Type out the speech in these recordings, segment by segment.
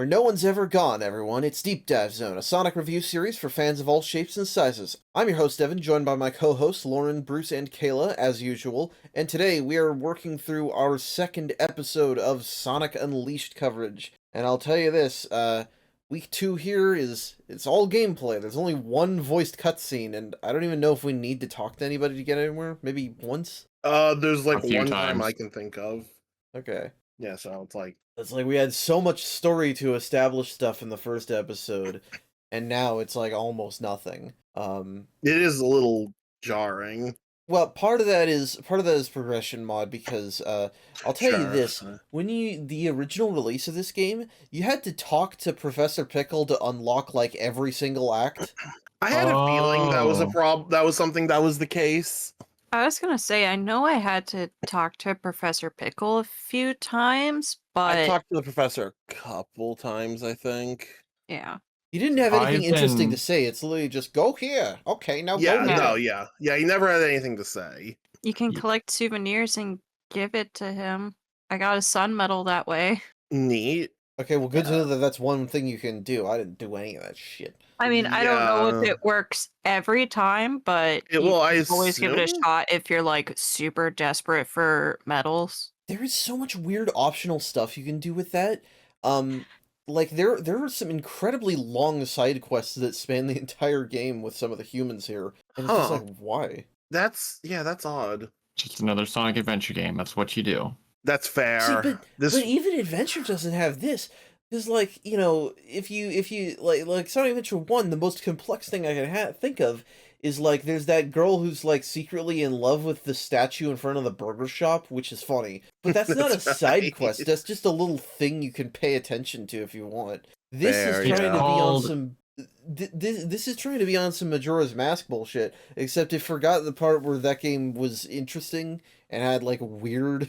Where no one's ever gone, everyone. It's Deep Dive Zone, a Sonic review series for fans of all shapes and sizes. I'm your host, Evan, joined by my co-hosts, Lauren, Bruce, and Kayla, as usual, and today we are working through our second episode of Sonic Unleashed coverage. And I'll tell you this, week 2 here it's all gameplay. There's only one voiced cutscene, and I don't even know if we need to talk to anybody to get anywhere. Maybe once? There's like A few one time times. I can think of. Okay. Yeah, so it's like We had so much story to establish stuff in the first episode, and now it's like almost nothing. it is a little jarring. Well, part of that is progression mod because I'll tell you this: when the original release of this game, you had to talk to Professor Pickle to unlock like every single act. I had a feeling that was a Oh. problem. That was something that was the case. I was gonna say, I know I had to talk to Professor Pickle a few times, I but talked to the professor a couple times, I think. yeah. You didn't have anything I've interesting been- to say. It's literally just go here. Okay, now Yeah, go here. no, yeah. He never had anything to say. You can Ye- collect souvenirs and give it to him. I got a sun medal that way. Neat. Okay, well, good to know that that's one thing you can do. I didn't do any of that shit. I mean, I don't know if Yeah. it works every time, but you Well, I can always give it a assume- shot if you're like super desperate for medals. There is so much weird optional stuff you can do with that. Like there are some incredibly long side quests that span the entire game with some of the humans here, and it's just Huh. like, why? That's odd. Just another Sonic adventure game. That's what you do. That's fair. See, this but even Adventure doesn't have this. Because, like, you know, if you like Sonic Adventure 1, the most complex thing I can think of is, like, there's that girl who's, like, secretly in love with the statue in front of the burger shop, which is funny. But that's not a That's side right. quest. That's just a little thing you can pay attention to if you want. This Fair, is trying yeah. to be on Called- some... This is trying to be on some Majora's Mask bullshit, except it forgot the part where that game was interesting and had, like, weird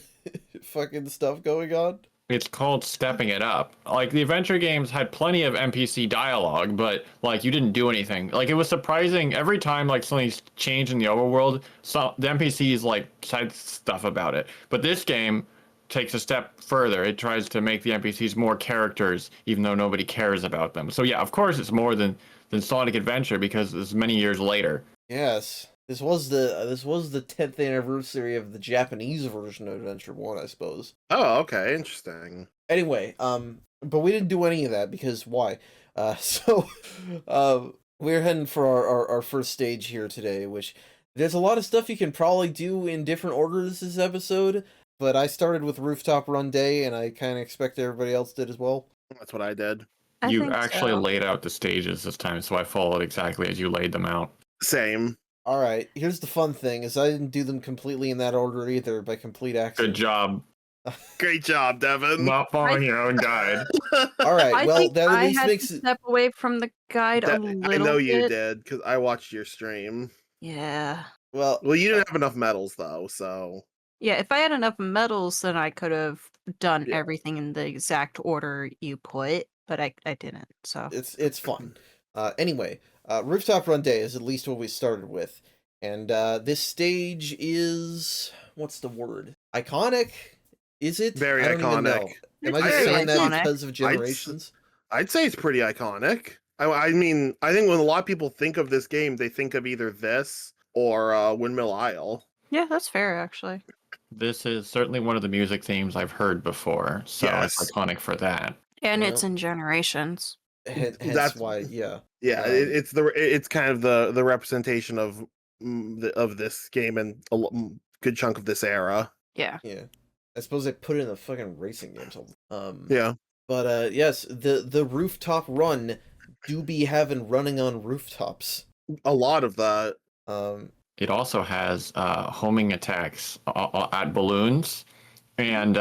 fucking stuff going on. It's called stepping it up. Like the adventure games had plenty of NPC dialogue, but like you didn't do anything. Like it was surprising every time like something's changed in the overworld. So the NPCs like said stuff about it. But this game takes a step further. It tries to make the NPCs more characters, even though nobody cares about them. So yeah, of course it's more than Sonic Adventure because it's many years later. Yes. This was the 10th anniversary of the Japanese version of Adventure 1, I suppose. Oh, okay, interesting. Anyway, but we didn't do any of that because why? We're heading for our first stage here today, which there's a lot of stuff you can probably do in different orders this episode, but I started with Rooftop Run Day, and I kind of expect everybody else did as well. That's what I did. I You think actually so. laid out the stages this time, so I followed exactly as you laid them out. Same. Alright, here's the fun thing, is I didn't do them completely in that order either, by complete accident. Good job. Great job, Devin. Not following your own guide. Alright, I well, think that at I least had makes to it... step away from the guide a I little know you bit. did because I watched your stream. Yeah. Well, Well, you didn't have enough medals though, so Yeah, if I had enough medals, then I could have done Yeah. everything in the exact order you put, but I didn't, so. it's fun. Anyway, Rooftop Run Day is at least what we started with. And this stage is... what's the word? Iconic? Is it? Very I don't even know. iconic. Am I It's just very saying that iconic. because of generations? I'd say it's pretty iconic. I mean, I think when a lot of people think of this game, they think of either this or Windmill Isle. Yeah, that's fair, actually. This is certainly one of the music themes I've heard before, so Yes. it's iconic for that. And Yeah. it's in Generations. Hence That's- why, yeah. Yeah, Um, it's kind of the representation of this game and good chunk of this era. Yeah. Yeah. I suppose they put it in the fucking racing games. Yeah. But yes, the rooftop run do be having running on rooftops. A lot of that. It also has homing attacks at balloons, and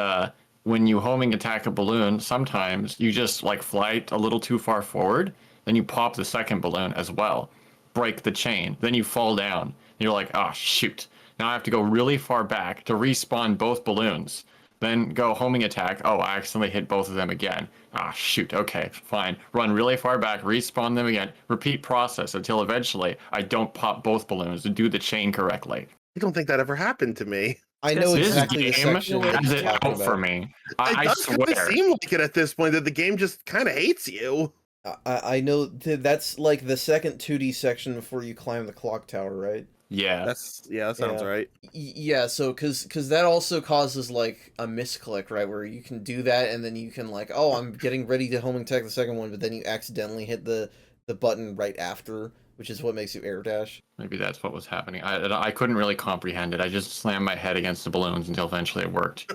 when you homing attack a balloon, sometimes you just like fly a little too far forward, then you pop the second balloon as well, break the chain, then you fall down. And you're like, oh shoot! Now I have to go really far back to respawn both balloons. Then go homing attack. Oh, I accidentally hit both of them again. Ah, shoot. Okay, fine. Run really far back, respawn them again. Repeat process until eventually I don't pop both balloons to do the chain correctly. I don't think that ever happened to me. I know This exactly the game section that has you're it talking out for about. me. It I does kind of swear. seem like it at this point that the game just kind of hates you. I know that's like the second 2D section before you climb the clock tower, right? Yeah. That sounds Yeah. right. Yeah, so cause that also causes like a misclick, right? Where you can do that and then you can like, oh, I'm getting ready to home attack the second one, but then you accidentally hit the button right after, which is what makes you air dash. Maybe that's what was happening. I couldn't really comprehend it. I just slammed my head against the balloons until eventually it worked.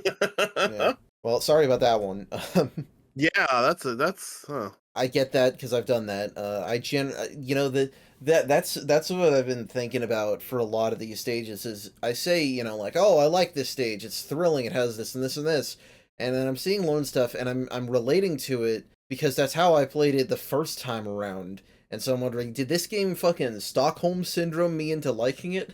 Yeah. Well, sorry about that one. Yeah, that's I get that because I've done that. You know, that's what I've been thinking about for a lot of these stages. Is I say, you know, like, oh, I like this stage. It's thrilling. It has this and this and this, and then I'm seeing lone stuff, and I'm relating to it because that's how I played it the first time around. And so I'm wondering, did this game fucking Stockholm syndrome me into liking it?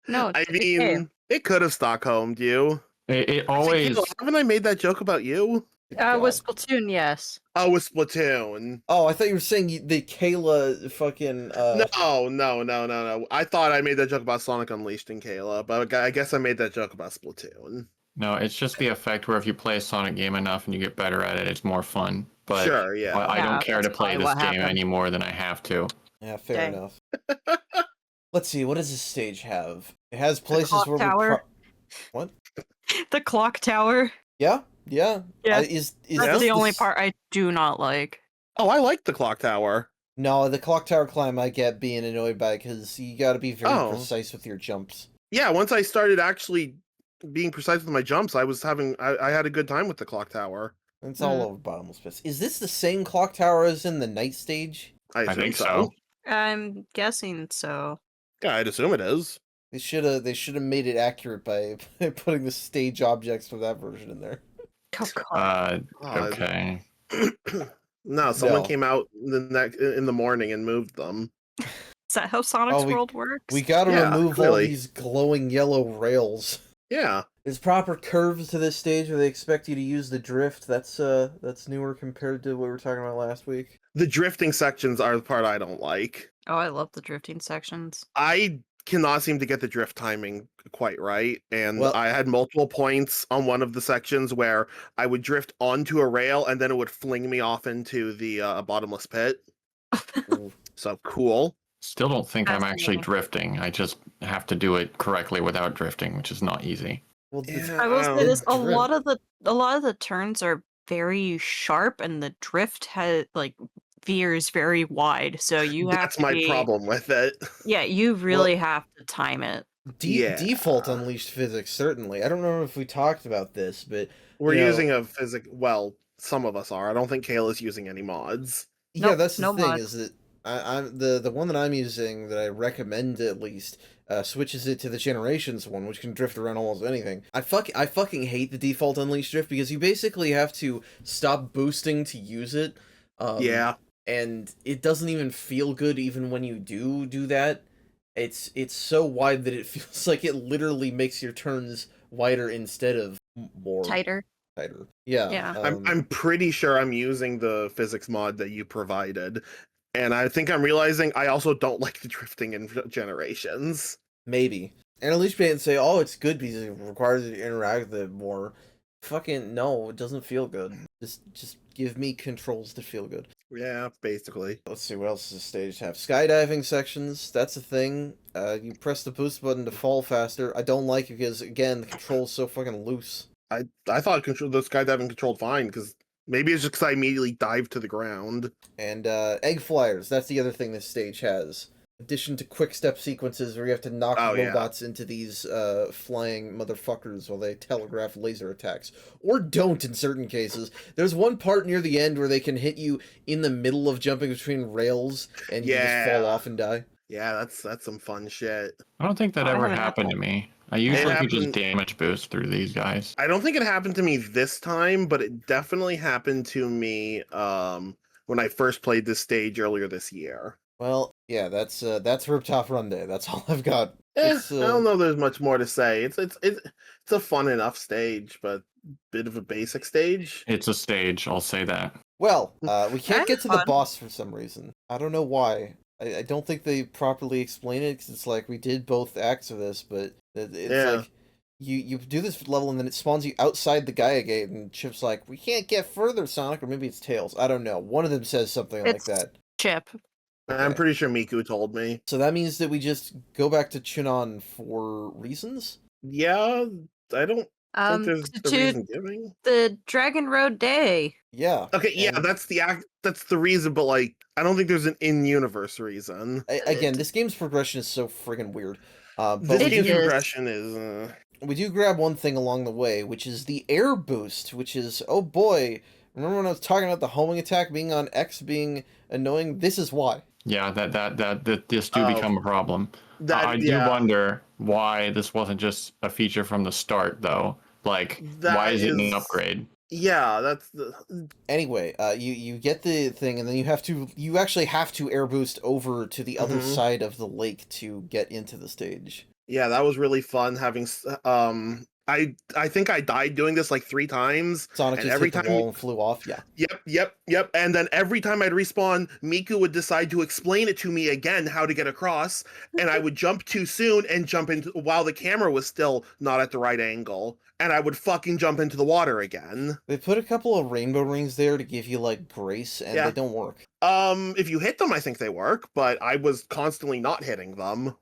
No, I it's a good game. mean, it could have Stockholmed you. It Actually, always. Kayla, haven't I made that joke about you? With God. Splatoon, yes. Oh, with Splatoon. Oh, I thought you were saying the Kayla fucking No. I thought I made that joke about Sonic Unleashed and Kayla, but I guess I made that joke about Splatoon. No, it's just the effect where if you play a Sonic game enough and you get better at it, it's more fun. But Sure, yeah. I Yeah, don't care to that's play probably this what game happened. any more than I have to. Yeah, fair Dang. enough. Let's see, what does this stage have? It has places clock where tower. What? The clock tower. Yeah. Yeah. Is That's this the only part I do not like. Oh, I like the clock tower. No, the clock tower climb I get being annoyed by because you got to be very Oh. precise with your jumps. Yeah, once I started actually being precise with my jumps, I had a good time with the clock tower. It's all over bottomless pits. Is this the same clock tower as in the night stage? I assume think so. so. I'm guessing so. Yeah, I'd assume it is. They should have made it accurate by putting the stage objects for that version in there. Oh, God. Okay. No, someone No. came out in the morning and moved them. Is that how Sonic's World works? We got to Yeah, remove all clearly. these glowing yellow rails. Yeah. There's proper curves to this stage where they expect you to use the drift. That's newer compared to what we were talking about last week. The drifting sections are the part I don't like. Oh, I love the drifting sections. I cannot seem to get the drift timing quite right, and Well- I had multiple points on one of the sections where I would drift onto a rail and then it would fling me off into the bottomless pit. So cool. Still don't think I'm actually Fascinating. drifting. I just have to do it correctly without drifting, which is not easy. Well, Yeah. I will say this: a drift. lot of the turns are very sharp, and the drift has like veers very wide. So you have That's to my be, problem with it. Yeah, you really have to time it. Yeah. Default unleashed physics, certainly. I don't know if we talked about this, but We're you know, using a physics. Well, some of us are. I don't think Kayla's using any mods. yeah, Nope, that's the no thing mods. is that I'm the one that I'm using that I recommend at least switches it to the Generations one, which can drift around almost anything. I fucking hate the default unleashed drift because you basically have to stop boosting to use it. Yeah. And it doesn't even feel good even when you do that. It's so wide that it feels like it literally makes your turns wider instead of more Tighter. Yeah. Yeah. I'm pretty sure I'm using the physics mod that you provided. And I think I'm realizing I also don't like the drifting in Generations. Maybe. And at least be able to say, oh, it's good because it requires you to interact with it more. Fucking no, it doesn't feel good. Just give me controls to feel good. Yeah, basically. Let's see, what else does this stage have? Skydiving sections, that's a thing. You press the boost button to fall faster. I don't like it because, again, the control's so fucking loose. I thought the skydiving controlled fine because maybe it's just because I immediately dived to the ground. And egg flyers, that's the other thing this stage has. Addition to quick step sequences where you have to knock Oh, yeah. robots into these flying motherfuckers while they telegraph laser attacks. Or don't in certain cases. There's one part near the end where they can hit you in the middle of jumping between rails and you just fall off and die. Yeah, that's some fun shit. I don't think that I ever haven't had happened that. to me. I usually could just happened- damage boost through these guys. I don't think it happened to me this time, but it definitely happened to me when I first played this stage earlier this year. Well, yeah, that's Riptop Run Day. That's all I've got. I It's, don't know. There's much more to say. It's a fun enough stage, but bit of a basic stage. It's a stage, I'll say that. Well, we can't That's get to the fun. boss for some reason. I don't know why. I don't think they properly explain it because it's like we did both acts of this, but it's Yeah. like you do this level and then it spawns you outside the Gaia Gate, and Chip's like, "We can't get further, Sonic," or maybe it's Tails. I don't know. One of them says something like It's that. Chip. I'm Okay. pretty sure Miku told me. So that means that we just go back to Chunon for reasons? Yeah, I don't think there's a To reason giving. the Dragon Road Day. Yeah. Okay, yeah, and that's the reason, but like I don't think there's an in-universe reason. again, this game's progression is so friggin' weird. But This It game's is. progression is we do grab one thing along the way, which is the air boost, which is, oh boy, remember when I was talking about the homing attack being on X being annoying? This is why. Yeah, that this do Oh. become a problem. that I do yeah, wonder why this wasn't just a feature from the start, though. Like, that why is it an is- upgrade? Yeah, that's the Anyway, you get the thing, and then you actually have to air boost over to the other Mhm. side of the lake to get into the stage. yeah, that was really fun having I think I died doing this like 3 times. Sonic And just every hit the time- wall and flew off. Yeah. Yep. And then every time I'd respawn, Miku would decide to explain it to me again how to get across, and I would jump too soon and jump into while the camera was still not at the right angle, and I would fucking jump into the water again. They put a couple of rainbow rings there to give you like grace, and Yeah. they don't work. If you hit them, I think they work, but I was constantly not hitting them.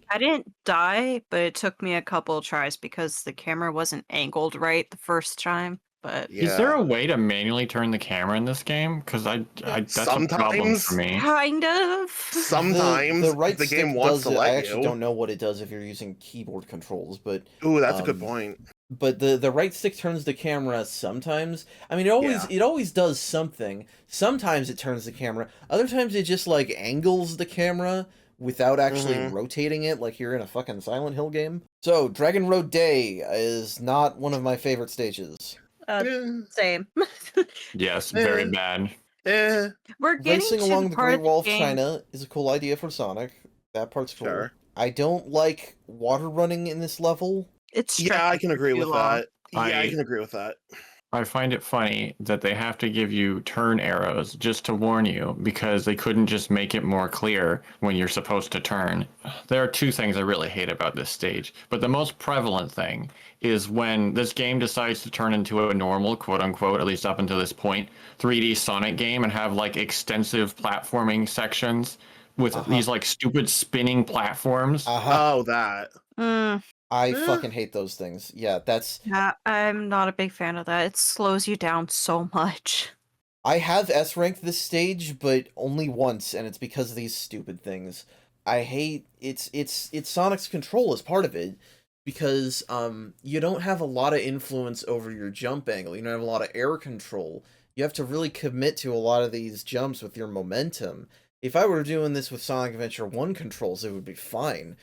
I didn't die, but it took me a couple tries because the camera wasn't angled right the first time. But Yeah. Is there a way to manually turn the camera in this game? Because that's a problem Sometimes. for me. kind of. Sometimes the right the game stick wants does to it. let I actually you. don't know what it does if you're using keyboard controls, but Ooh, that's a good um, point. But the right stick turns the camera sometimes. I mean, it always does something. Sometimes it turns the camera. Other times it just like angles the camera without actually Mhm. rotating it, like you're in a fucking Silent Hill game. So Dragon Road Day is not one of my favorite stages. Same. Yes, very Eh. bad. We're getting Racing to along the the part Great of Wall of the game. China is a cool idea for Sonic. That part's cool. Sure. I don't like water running in this level. It's Yeah, I can agree too with long. that. Yeah, I I- can agree with that. I find it funny that they have to give you turn arrows just to warn you because they couldn't just make it more clear when you're supposed to turn. There are 2 things I really hate about this stage, but the most prevalent thing is when this game decides to turn into a normal, quote unquote, at least up until this point, 3D Sonic game and have like extensive platforming sections with these like stupid spinning platforms. Oh, that. I Eh. fucking hate those things. Yeah, that's... Yeah, I'm not a big fan of that. It slows you down so much. I have S ranked this stage, but only once, and it's because of these stupid things. I hate it's Sonic's control as part of it, because you don't have a lot of influence over your jump angle. You don't have a lot of air control. You have to really commit to a lot of these jumps with your momentum. If I were doing this with Sonic Adventure 1 controls, it would be fine.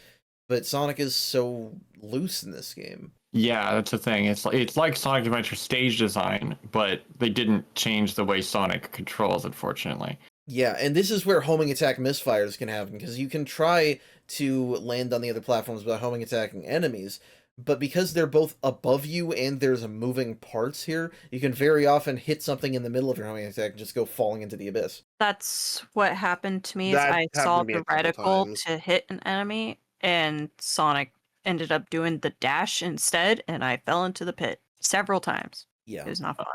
But Sonic is so loose in this game. Yeah, that's the thing. It's like Sonic Adventure stage design, but they didn't change the way Sonic controls, unfortunately. Yeah, and this is where homing attack misfires can happen, because you can try to land on the other platforms by homing attacking enemies, but because they're both above you and there's moving parts here, you can very often hit something in the middle of your homing attack and just go falling into the abyss. That's what happened to me. Is That I happened saw to me a the couple reticle times. to hit an enemy, and Sonic ended up doing the dash instead, and I fell into the pit several times. Yeah. It was not fun.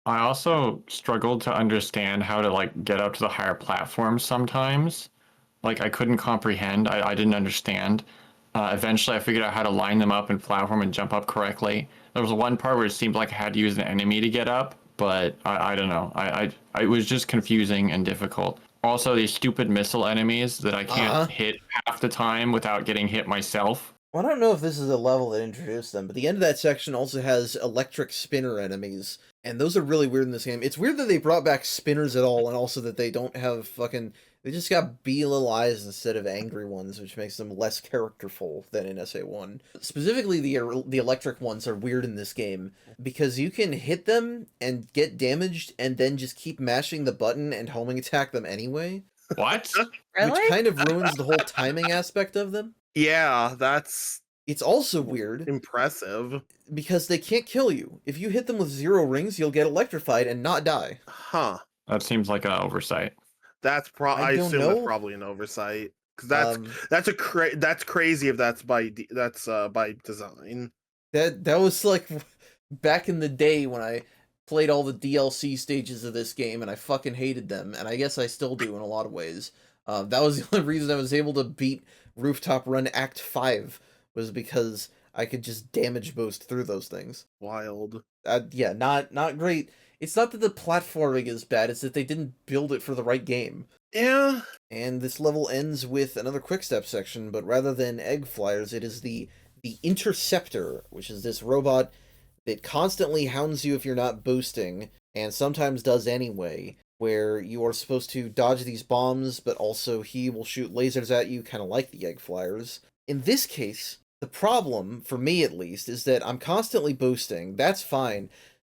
I also struggled to understand how to like get up to the higher platforms sometimes. Like I couldn't comprehend. I didn't understand. Eventually, I figured out how to line them up and platform and jump up correctly. There was one part where it seemed like I had to use an enemy to get up, but I don't know. It was just confusing and difficult. Also, these stupid missile enemies that I can't hit half the time without getting hit myself. Well, I don't know if this is a level that introduced them, but the end of that section also has electric spinner enemies, and those are really weird in this game. It's weird that they brought back spinners at all, and also that they don't have fucking... They just got bee little eyes instead of angry ones, which makes them less characterful than in SA1. Specifically, the electric ones are weird in this game, because you can hit them and get damaged, and then just keep mashing the button and homing attack them anyway. What? Which kind of ruins the whole timing aspect of them. Yeah, that's It's also weird impressive. because they can't kill you. If you hit them with 0 rings, you'll get electrified and not die. Huh. That seems like an oversight. That's I I don't assume know. that's probably an oversight. Because that's Um, that's crazy if that's by design. That was like back in the day when I played all the DLC stages of this game, and I fucking hated them, and I guess I still do in a lot of ways. That was the only reason I was able to beat Rooftop Run Act 5, was because I could just damage boost through those things. Wild. Yeah, not great. It's not that the platforming is bad, it's that they didn't build it for the right game. Yeah. And this level ends with another quick-step section, but rather than egg flyers, it is the Interceptor, which is this robot that constantly hounds you if you're not boosting, and sometimes does anyway, where you are supposed to dodge these bombs, but also he will shoot lasers at you, kind of like the egg flyers. In this case, the problem, for me at least, is that I'm constantly boosting. That's fine.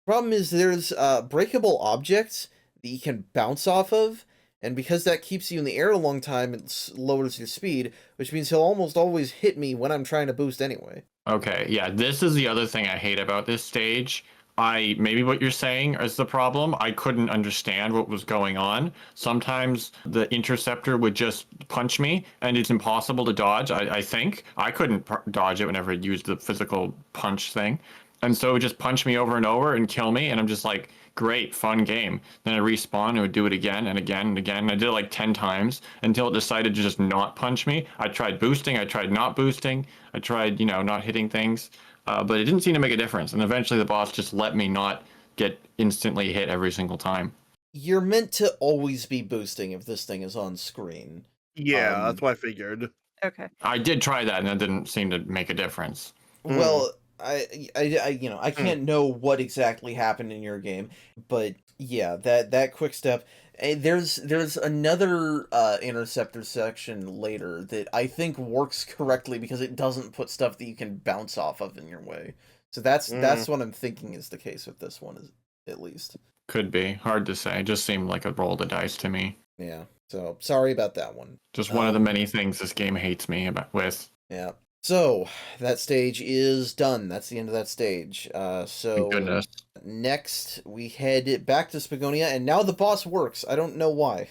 Problem is there's breakable objects that you can bounce off of, and because that keeps you in the air a long time, it lowers your speed, which means he'll almost always hit me when I'm trying to boost anyway. Okay, yeah, this is the other thing I hate about this stage. Maybe what you're saying is the problem. I couldn't understand what was going on. Sometimes the interceptor would just punch me, and it's impossible to dodge. I think I couldn't dodge it whenever it used the physical punch thing, and so it would just punch me over and over and kill me. And I'm just like, great, fun game. Then I respawn and it would do it again and again and again. And I did it like 10 times until it decided to just not punch me. I tried boosting, I tried not boosting, I tried, not hitting things. But it didn't seem to make a difference. And eventually the boss just let me not get instantly hit every single time. You're meant to always be boosting if this thing is on screen. Yeah, that's what I figured. Okay. I did try that and it didn't seem to make a difference. Well, I can't know what exactly happened in your game, but yeah, that quick step. There's another interceptor section later that I think works correctly because it doesn't put stuff that you can bounce off of in your way. So that's what I'm thinking is the case with this one, is at least. Could be. Hard to say. It just seemed like a roll of the dice to me. Yeah. So sorry about that one. Just one of the many things this game hates me with. Yeah. So that stage is done. That's the end of that stage. So Thank goodness. Next we head back to Spagonia, and now the boss works. I don't know why,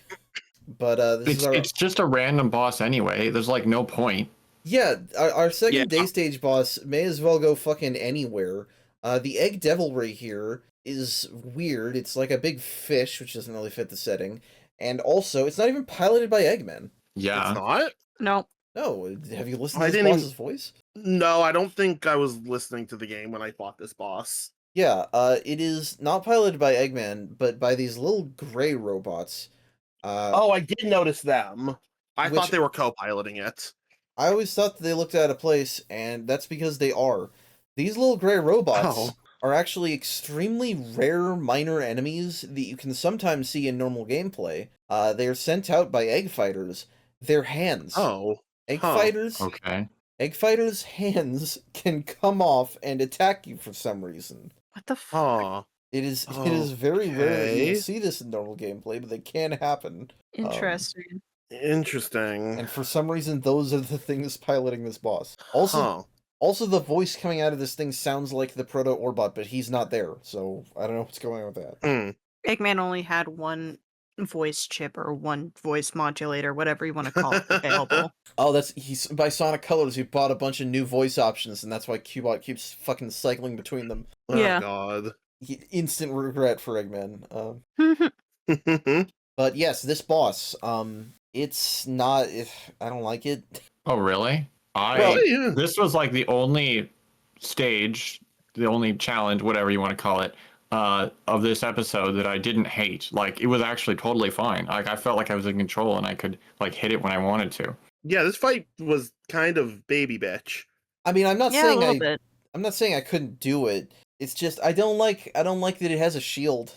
but it's just a random boss anyway. There's like no point. Yeah, our second day stage boss may as well go fucking anywhere. The egg devilry here is weird. It's like a big fish, which doesn't really fit the setting, and also it's not even piloted by Eggman. Yeah, It's not? No. No, have you listened to this boss's voice? No, I don't think I was listening to the game when I fought this boss. Yeah, it is not piloted by Eggman, but by these little gray robots. Oh, I did notice them. I thought they were co-piloting it. I always thought that they looked out of place, and that's because they are. These little gray robots are actually extremely rare minor enemies that you can sometimes see in normal gameplay. They are sent out by egg fighters. Their hands. Egg fighters. Okay. Egg fighters' hands can come off and attack you for some reason. What the fuck? It is very rare that you'll see this in normal gameplay, but they can happen. Interesting. Interesting. And for some reason, those are the things piloting this boss. Also, the voice coming out of this thing sounds like the Proto Orbot, but he's not there, so I don't know what's going on with that. Eggman only had one voice chip or one voice modulator, whatever you want to call it, available. Oh, he's by Sonic Colors. He bought a bunch of new voice options, and that's why Cubot keeps fucking cycling between them. Yeah. Oh god. Instant regret for Eggman. But yes, this boss, it's not. I don't like it. Oh really? This was like the only stage, the only challenge, whatever you want to call it, of this episode that I didn't hate. Like, it was actually totally fine. Like, I felt like I was in control and I could like hit it when I wanted to. Yeah, this fight was kind of baby bitch. I mean, I'm not Yeah, a little bit. I'm not saying I couldn't do it. It's just I don't like that it has a shield.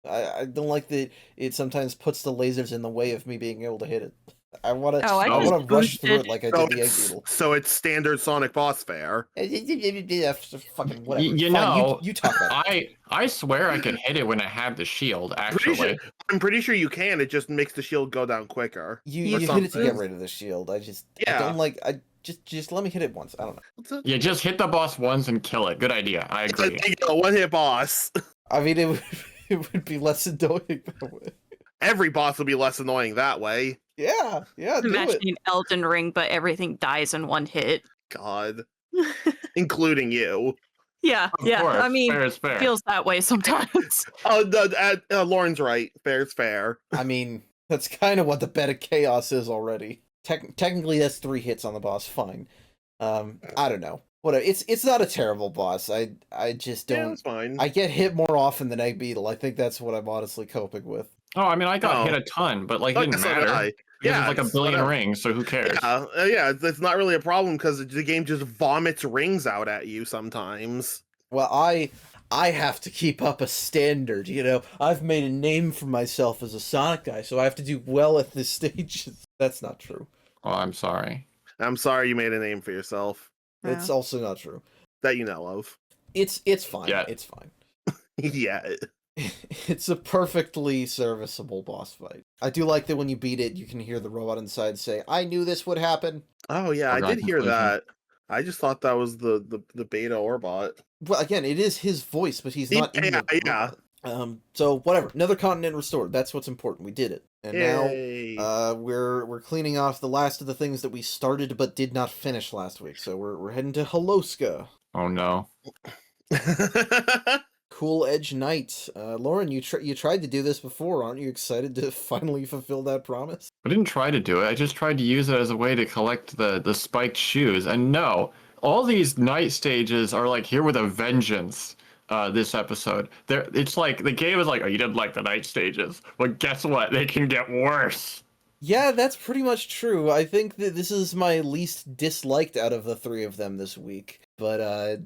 I don't like that it sometimes puts the lasers in the way of me being able to hit it. I want to rush through it like I did the Egg Beetle. So it's standard Sonic boss fare. Fucking whatever. You Fine, know, you talk about it. I swear I could hit it when I had the shield, actually. I'm pretty sure you can. It just makes the shield go down quicker. You hit it to get rid of the shield. I don't like. Just let me hit it once. I don't know. Yeah, just hit the boss once and kill it. Good idea. I agree. It's a one-hit boss. I mean, it would be less annoying that way. Every boss would be less annoying that way. Yeah, Imagining Elden Ring, but everything dies in one hit. God. Including you. Yeah, Of yeah. I course, mean, fair is it fair. feels that way sometimes. Oh, Lauren's right. Fair's fair. I mean, that's kind of what the bed of chaos is already. Technically, that's 3 hits on the boss. Fine. I don't know. Whatever. It's not a terrible boss. I just Yeah, don't. that's fine. I get hit more often than Egg Beetle. I think that's what I'm honestly coping with. Oh, I mean, I got hit Oh. a ton, but like, it didn't So did matter I. because Yeah, it's like a it's billion whatever. rings, so who cares? Yeah, it's not really a problem because the game just vomits rings out at you sometimes. Well, I have to keep up a standard, you know. I've made a name for myself as a Sonic guy, so I have to do well at this stage. That's not true. Oh, I'm sorry. I'm sorry you made a name for yourself It's Yeah. also not true. that you know of. It's fine. Yeah. It's fine. Yeah. It's a perfectly serviceable boss fight. I do like that when you beat it, you can hear the robot inside say, "I knew this would happen." Oh yeah, I Foregone did hear conclusion. that. I just thought that was the beta Orbot. Well, again, it is his voice, but he's not in the Yeah. robot. So whatever. Another continent restored. That's what's important. We did it. And Yay. now we're cleaning off the last of the things that we started but did not finish last week. So we're heading to Holoska. Oh no. Cool Edge Knight. Lauren, you tried to do this before. Aren't you excited to finally fulfill that promise? I didn't try to do it. I just tried to use it as a way to collect the spiked shoes. And no, all these night stages are like here with a vengeance. This episode, it's like the game is like, oh, you didn't like the night stages. Well, guess what? They can get worse. Yeah, that's pretty much true. I think that this is my least disliked out of the 3 of them this week. But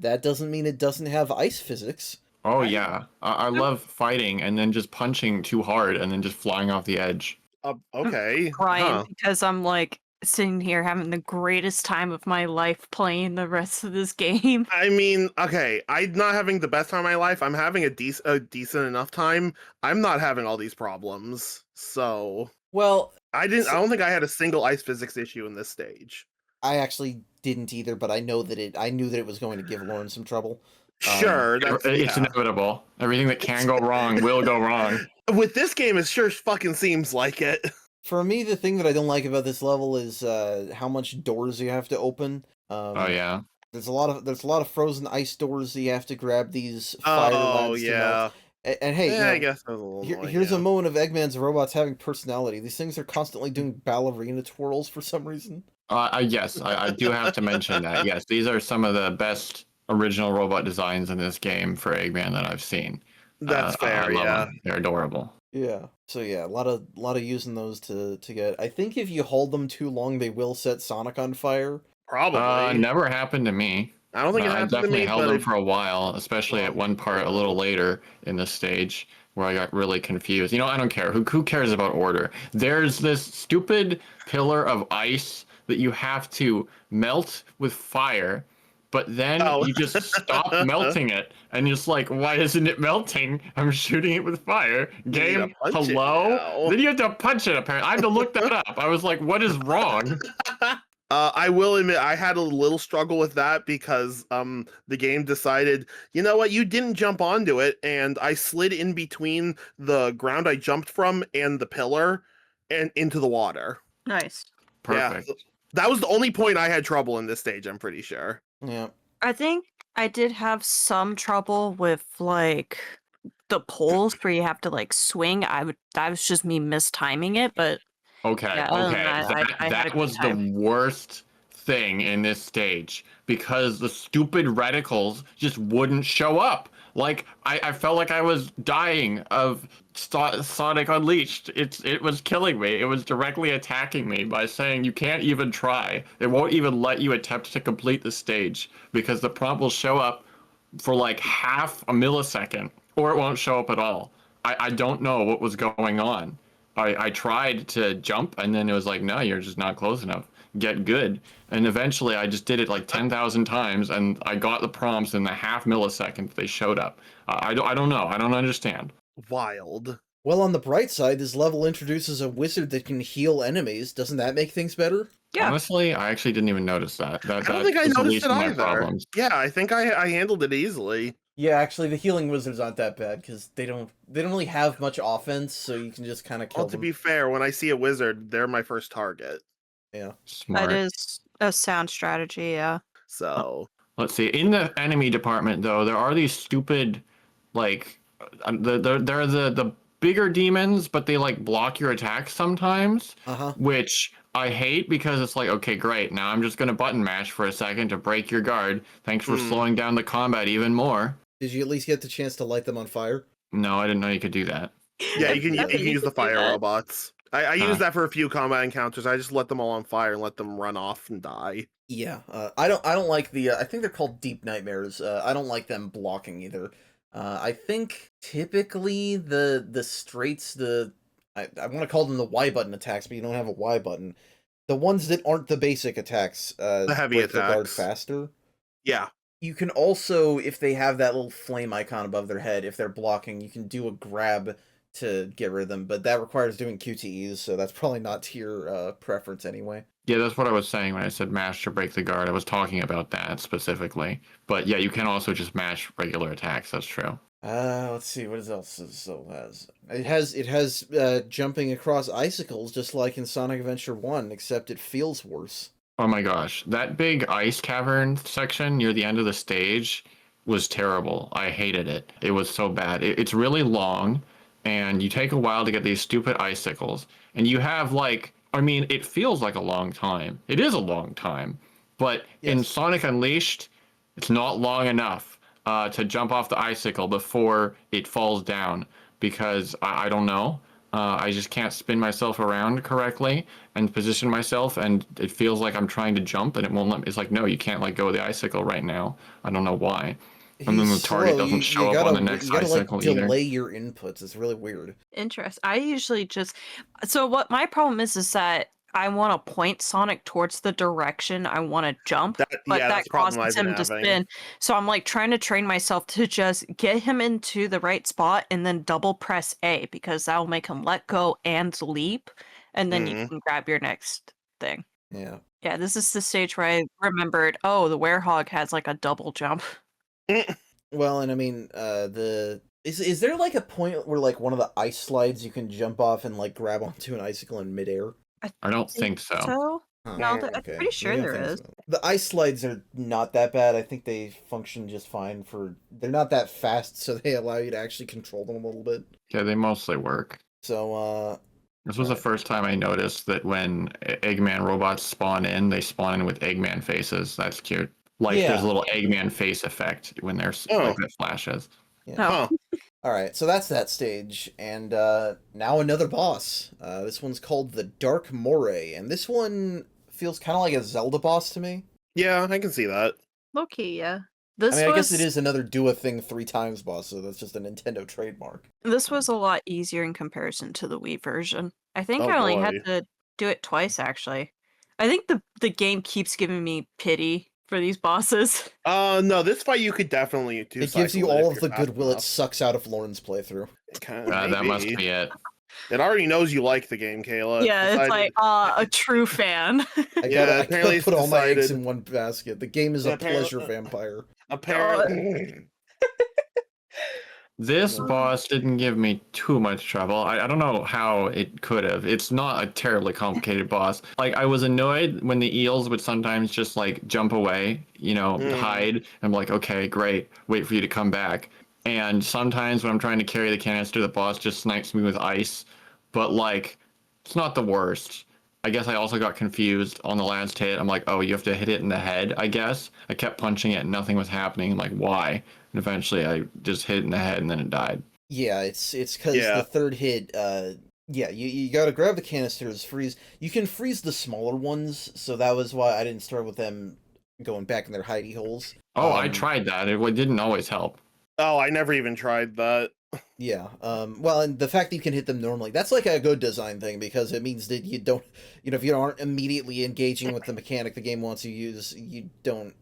that doesn't mean it doesn't have ice physics. Oh yeah, I love fighting and then just punching too hard and then just flying off the edge. Okay. Crying Huh. because I'm like sitting here having the greatest time of my life playing the rest of this game. I mean, okay, I'm not having the best time of my life. I'm having a decent enough time. I'm not having all these problems. So Well, I don't think I had a single ice physics issue in this stage. I actually didn't either, but I knew that it was going to give Lauren some trouble. Sure, It's inevitable. Everything that can go wrong will go wrong. With this game, it sure fucking seems like it. For me, the thing that I don't like about this level is how much doors you have to open. Oh yeah. There's a lot of frozen ice doors that you have to grab these fire Oh lads to melt. yeah. And hey, Yeah, I you know, guess that was a little annoying, here's a yeah. moment of Eggman's robots having personality. These things are constantly doing ballerina twirls for some reason. Yes, I do have to mention that. Yes, these are some of the best original robot designs in this game for Eggman that I've seen. That's I fair, love yeah. them. They're adorable. Yeah. So yeah, a lot of using those to get. I think if you hold them too long, they will set Sonic on fire. Probably. Never happened to me. I don't think it I happened to definitely me, held but them it, for a while, especially at one part a little later in the stage where I got really confused. You know, I don't care. Who cares about order? There's this stupid pillar of ice that you have to melt with fire, but then you just stop melting it, and it's like, why isn't it melting? I'm shooting it with fire. Game, punch it hello? now. Then you have to punch it, apparently. I had to look that up. I was like, what is wrong? I will admit I had a little struggle with that because the game decided, you know what, you didn't jump onto it, and I slid in between the ground I jumped from and the pillar and into the water. Nice. Perfect. Yeah, that was the only point I had trouble in this stage, I'm pretty sure. Yeah. I think I did have some trouble with like the poles where you have to like swing. That was just me mistiming it, but Okay, yeah, other than okay. that, I had a That good was the time. worst thing in this stage because the stupid reticles just wouldn't show up. Like I felt like I was dying of Sonic Unleashed. It was killing me. It was directly attacking me by saying you can't even try. It won't even let you attempt to complete the stage because the prompt will show up for like half a millisecond or it won't show up at all. I don't know what was going on. I tried to jump and then it was like, no, you're just not close enough. Get good. And eventually I just did it like 10,000 times and I got the prompts in the half millisecond they showed up. I don't know. I don't understand. Wild. Well, on the bright side, this level introduces a wizard that can heal enemies. Doesn't that make things better? Yeah. Honestly, I actually didn't even notice that. I don't think I was the noticed least it of my either. problems. Yeah, I think I handled it easily. Yeah, actually, the healing wizards aren't that bad because they don't really have much offense, so you can just kind of kill Well, to them. be fair, when I see a wizard, they're my first target. Yeah. Smart. That is a sound strategy, yeah. So Let's see. In the enemy department, though, there are these stupid, like, they're the bigger demons, but they like block your attacks sometimes, Uh-huh. which I hate because it's like, okay, great. Now I'm just gonna button mash for a second to break your guard. Thanks for slowing down the combat even more. Did you at least get the chance to light them on fire? No, I didn't know you could do that. Yeah, you can That's what use the could do fire that. robots. I use that for a few combat encounters. I just let them all on fire and let them run off and die. Yeah, I don't like the, I think they're called Deep Nightmares. I don't like them blocking either. I think typically the straights, I want to call them the Y button attacks, but you don't have a Y button. The ones that aren't the basic attacks, The heavy break the guard attacks. faster. Yeah. You can also, if they have that little flame icon above their head, if they're blocking, you can do a grab to get rid of them, but that requires doing QTEs, so that's probably not to your preference anyway. Yeah, that's what I was saying when I said mash to break the guard. I was talking about that specifically. But yeah, you can also just mash regular attacks. That's true. Let's see, what else it still has? It has jumping across icicles, just like in Sonic Adventure 1, except it feels worse. Oh my gosh, that big ice cavern section near the end of the stage was terrible. I hated it. It was so bad. It's really long, and you take a while to get these stupid icicles. And you have like, I mean, it feels like a long time. It is a long time. But in Yes. Sonic Unleashed, it's not long enough to jump off the icicle before it falls down because I don't know. I just can't spin myself around correctly and position myself, and it feels like I'm trying to jump, and it won't let me. It's like, no, you can't let go of the icicle right now. I don't know why. And then the He's target slow. doesn't show up on the next you gotta like icicle either. delay your inputs. It's really weird. Interesting. I usually just so what my problem is that I want to point Sonic towards the direction I want to jump, but Yeah, that that's the problem causes I've been him to having. spin. So I'm like trying to train myself to just get him into the right spot and then double press A because that will make him let go and leap, and then you can grab your next thing. Yeah. Yeah, this is the stage where I remembered, oh, the werehog has like a double jump. Well, and I mean, is there like a point where like one of the ice slides you can jump off and like grab onto an icicle in midair? I don't think so. So Huh, no, Mm, I'm okay. pretty sure Maybe I'm there thinking is. something. The ice slides are not that bad. I think they function just fine for. They're not that fast, so they allow you to actually control them a little bit. Yeah, they mostly work. So, This was the Alright. first time I noticed that when Eggman robots spawn in, they spawn in with Eggman faces. That's cute. Like there's Yeah. a little Eggman face effect when there's like that flashes. Yeah. Oh. Huh. All right, so that's that stage, and now another boss. This one's called the Dark Moray, and this one feels kind of like a Zelda boss to me. Yeah, I can see that. Okay, yeah. This I mean, I guess was it is another do a thing 3 times boss, so that's just a Nintendo trademark. this was a lot easier in comparison to the Wii version. I think Oh I only had boy. to do it twice actually. I think the game keeps giving me pity for these bosses. No, this fight you could definitely do. It gives you cycle it all if of you're the fast goodwill it enough. sucks out of Lauren's playthrough. It kinda That must maybe. be it. It already knows you like the game, Kayla. Yeah, it's like a true fan. I Yeah, gotta apparently it's put all my eggs decided- in one basket. The game is Yeah, a pleasure apparently- vampire. Apparently. This boss didn't give me too much trouble. I don't know how it could have. It's not a terribly complicated boss. Like, I was annoyed when the eels would sometimes just, like, jump away, you know, hide. I'm like, okay, great. Wait for you to come back. And sometimes when I'm trying to carry the canister, the boss just snipes me with ice. But, like, it's not the worst. I guess I also got confused on the last hit. I'm like, oh, you have to hit it in the head, I guess. I kept punching it and nothing was happening. I'm like, why? And eventually I just hit it in the head and then it died. Yeah, it's because Yeah. the third hit, yeah, you gotta grab the canisters, freeze. You can freeze the smaller ones, so that was why I didn't start with them going back in their hidey holes. Oh, I tried that. It didn't always help. Oh, I never even tried that. Yeah, well, and the fact that you can hit them normally, that's like a good design thing, because it means that you don't, you know, if you aren't immediately engaging with the mechanic the game wants you to use, you don't,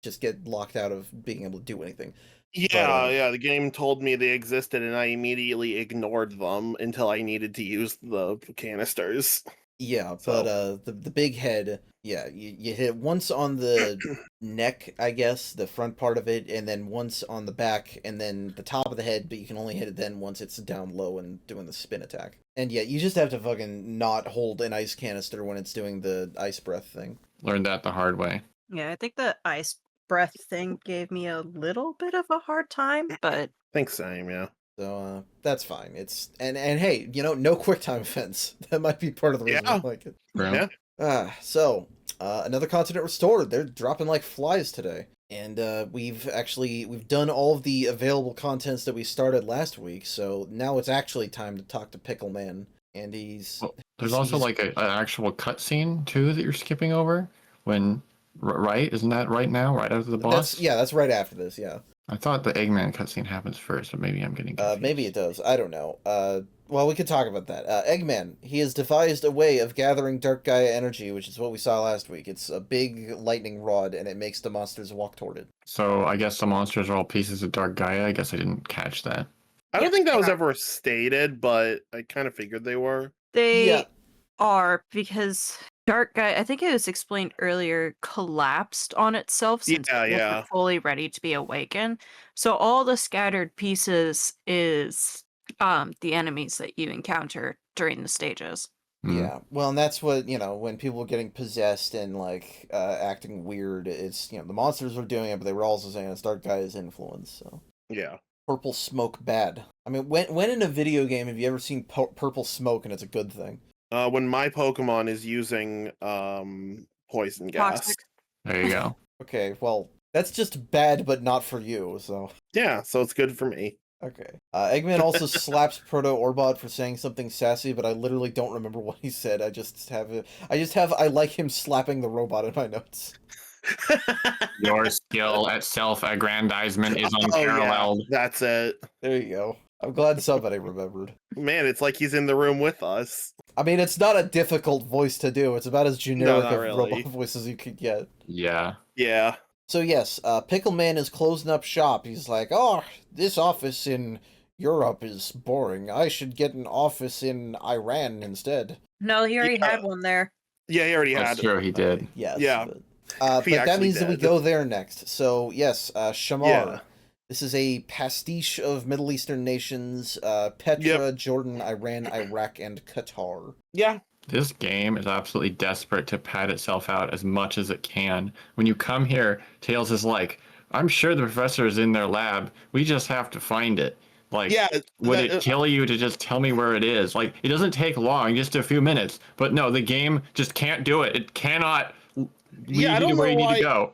just get locked out of being able to do anything. Yeah, yeah, the game told me they existed and I immediately ignored them until I needed to use the canisters. Yeah, So- but the big head, yeah, you hit once on the neck, I guess, the front part of it, and then once on the back, and then the top of the head, but you can only hit it then once it's down low and doing the spin attack. And yeah, you just have to fucking not hold an ice canister when it's doing the ice breath thing. Learned that the hard way. Yeah, I think the ice breath thing gave me a little bit of a hard time, but Think same, yeah. So that's fine. It's and hey, no quick time events. That might be part of the reason I Yeah. like it. True. Yeah. So another continent restored. They're dropping like flies today. And we've done all of the available contents that we started last week, so now it's actually time to talk to Pickle Man. And Well, there's also like an actual cutscene too that you're skipping over when, right? Isn't that right now? Right after the boss? that's right after this, yeah. I thought the Eggman cutscene happens first, but maybe I'm getting confused. Maybe it does. I don't know. Well, we could talk about that. Eggman, he has devised a way of gathering Dark Gaia energy, which is what we saw last week. It's a big lightning rod, and it makes the monsters walk toward it. So I guess the monsters are all pieces of Dark Gaia. I guess I didn't catch that. I don't Yep, think that they was are. ever stated, but I kind of figured they were. they Yeah. are because Dark Guy, I think it was explained earlier, collapsed on itself since Yeah, it wasn't yeah. fully ready to be awakened. So all the scattered pieces is the enemies that you encounter during the stages. Hmm. Yeah, well, and that's what, when people were getting possessed and, like, acting weird, it's, the monsters were doing it, but they were also saying it's Dark Gaia's influence, so. Yeah. Purple smoke bad. I mean, when in a video game have you ever seen purple smoke and it's a good thing? When my Pokemon is using poison gas. Toxic. There you go. Okay, well, that's just bad, but not for you, so. Yeah, so it's good for me. Okay. Eggman also slaps Proto Orbot for saying something sassy, but I literally don't remember what he said. I just have I like him slapping the robot in my notes. Your skill at self-aggrandizement is Oh, unparalleled. yeah, that's it. There you go. I'm glad somebody remembered. Man, it's like he's in the room with us. I mean, it's not a difficult voice to do. It's about as generic not of really. robot voice as you could get. Yeah. Yeah. So yes, Pickle Man is closing up shop. He's like, oh, this office in Europe is boring. I should get an office in Iran instead. No, he already Yeah. had one there. Yeah, he already That's had true, he did. Yes. Yeah. But He that actually means that we did. go there next. So yes, Shamar. Yeah. This is a pastiche of Middle Eastern nations: Petra, Jordan, Iran, Iraq, and Qatar. Yeah. This game is absolutely desperate to pad itself out as much as it can. When you come here, Tails is like, I'm sure the professor is in their lab. We just have to find it. Like, Yeah. would it kill you to just tell me where it is? Like, it doesn't take long, just a few minutes. But no, the game just can't do it. It cannot lead Yeah, I you don't to where know you need why- to go.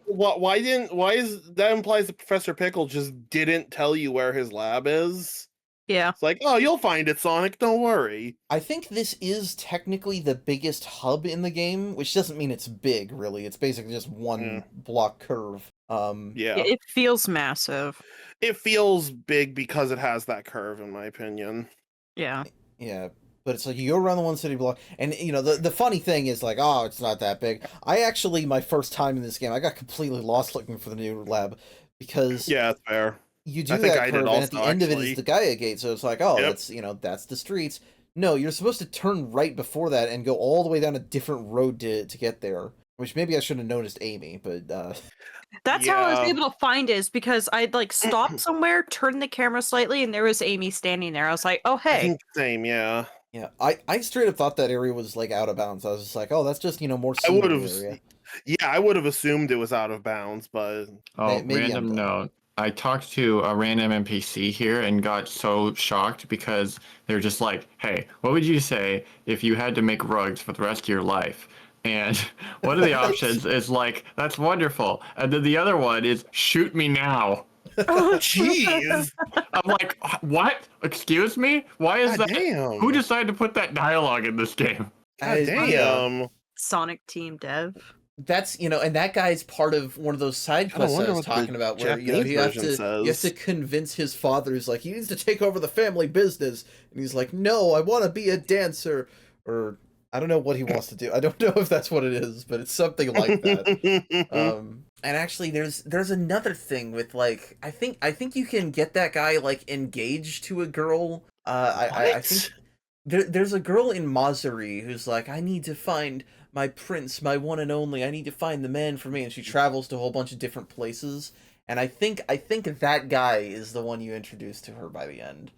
Why is that implies that Professor Pickle just didn't tell you where his lab is? Yeah. It's like, oh, you'll find it, Sonic. Don't worry. I think this is technically the biggest hub in the game, which doesn't mean it's big, really. It's basically just one block curve. Yeah. It feels massive. It feels big because it has that curve, in my opinion. Yeah. Yeah, but it's like you go around the one city block, and the funny thing is like, oh, it's not that big. I actually, my first time in this game, I got completely lost looking for the new lab because Yeah, it's fair. you do I think that I curve, did and at the also, end of it actually. is the Gaia Gate, so it's like, oh, Yep. that's the streets. No, you're supposed to turn right before that and go all the way down a different road to get there. Which maybe I should have noticed Amy, but That's how I was Yeah. able to find it, is because I'd like stop somewhere, turn the camera slightly, and there was Amy standing there. I was like, oh I hey. think same, yeah. yeah, I straight up thought that area was like out of bounds. I was just like, oh, that's just more I would scenery have area. Yeah, I would have assumed it was out of bounds, but Oh, maybe I'm random dumb. note. I talked to a random NPC here and got so shocked because they're just like, hey, what would you say if you had to make rugs for the rest of your life? And one of the options is like, that's wonderful. And then the other one is, shoot me now. jeez. I'm like, what? Excuse me? Why is God that? damn. Who decided to put that dialogue in this game? God damn. Sonic Team Dev. That's and that guy's part of one of those side I don't quests I wonder was what the talking about where Japanese you have version to says. convince his father who's like he needs to take over the family business, and he's like, no, I want to be a dancer, or I don't know what he wants to do. I don't know if that's what it is, but it's something like that. And actually there's another thing with like I think you can get that guy like engaged to a girl. I think there's a girl in Mazuri who's like, I need to find my prince, my one and only. I need to find the man for me, and she travels to a whole bunch of different places. And I think that guy is the one you introduce to her by the end.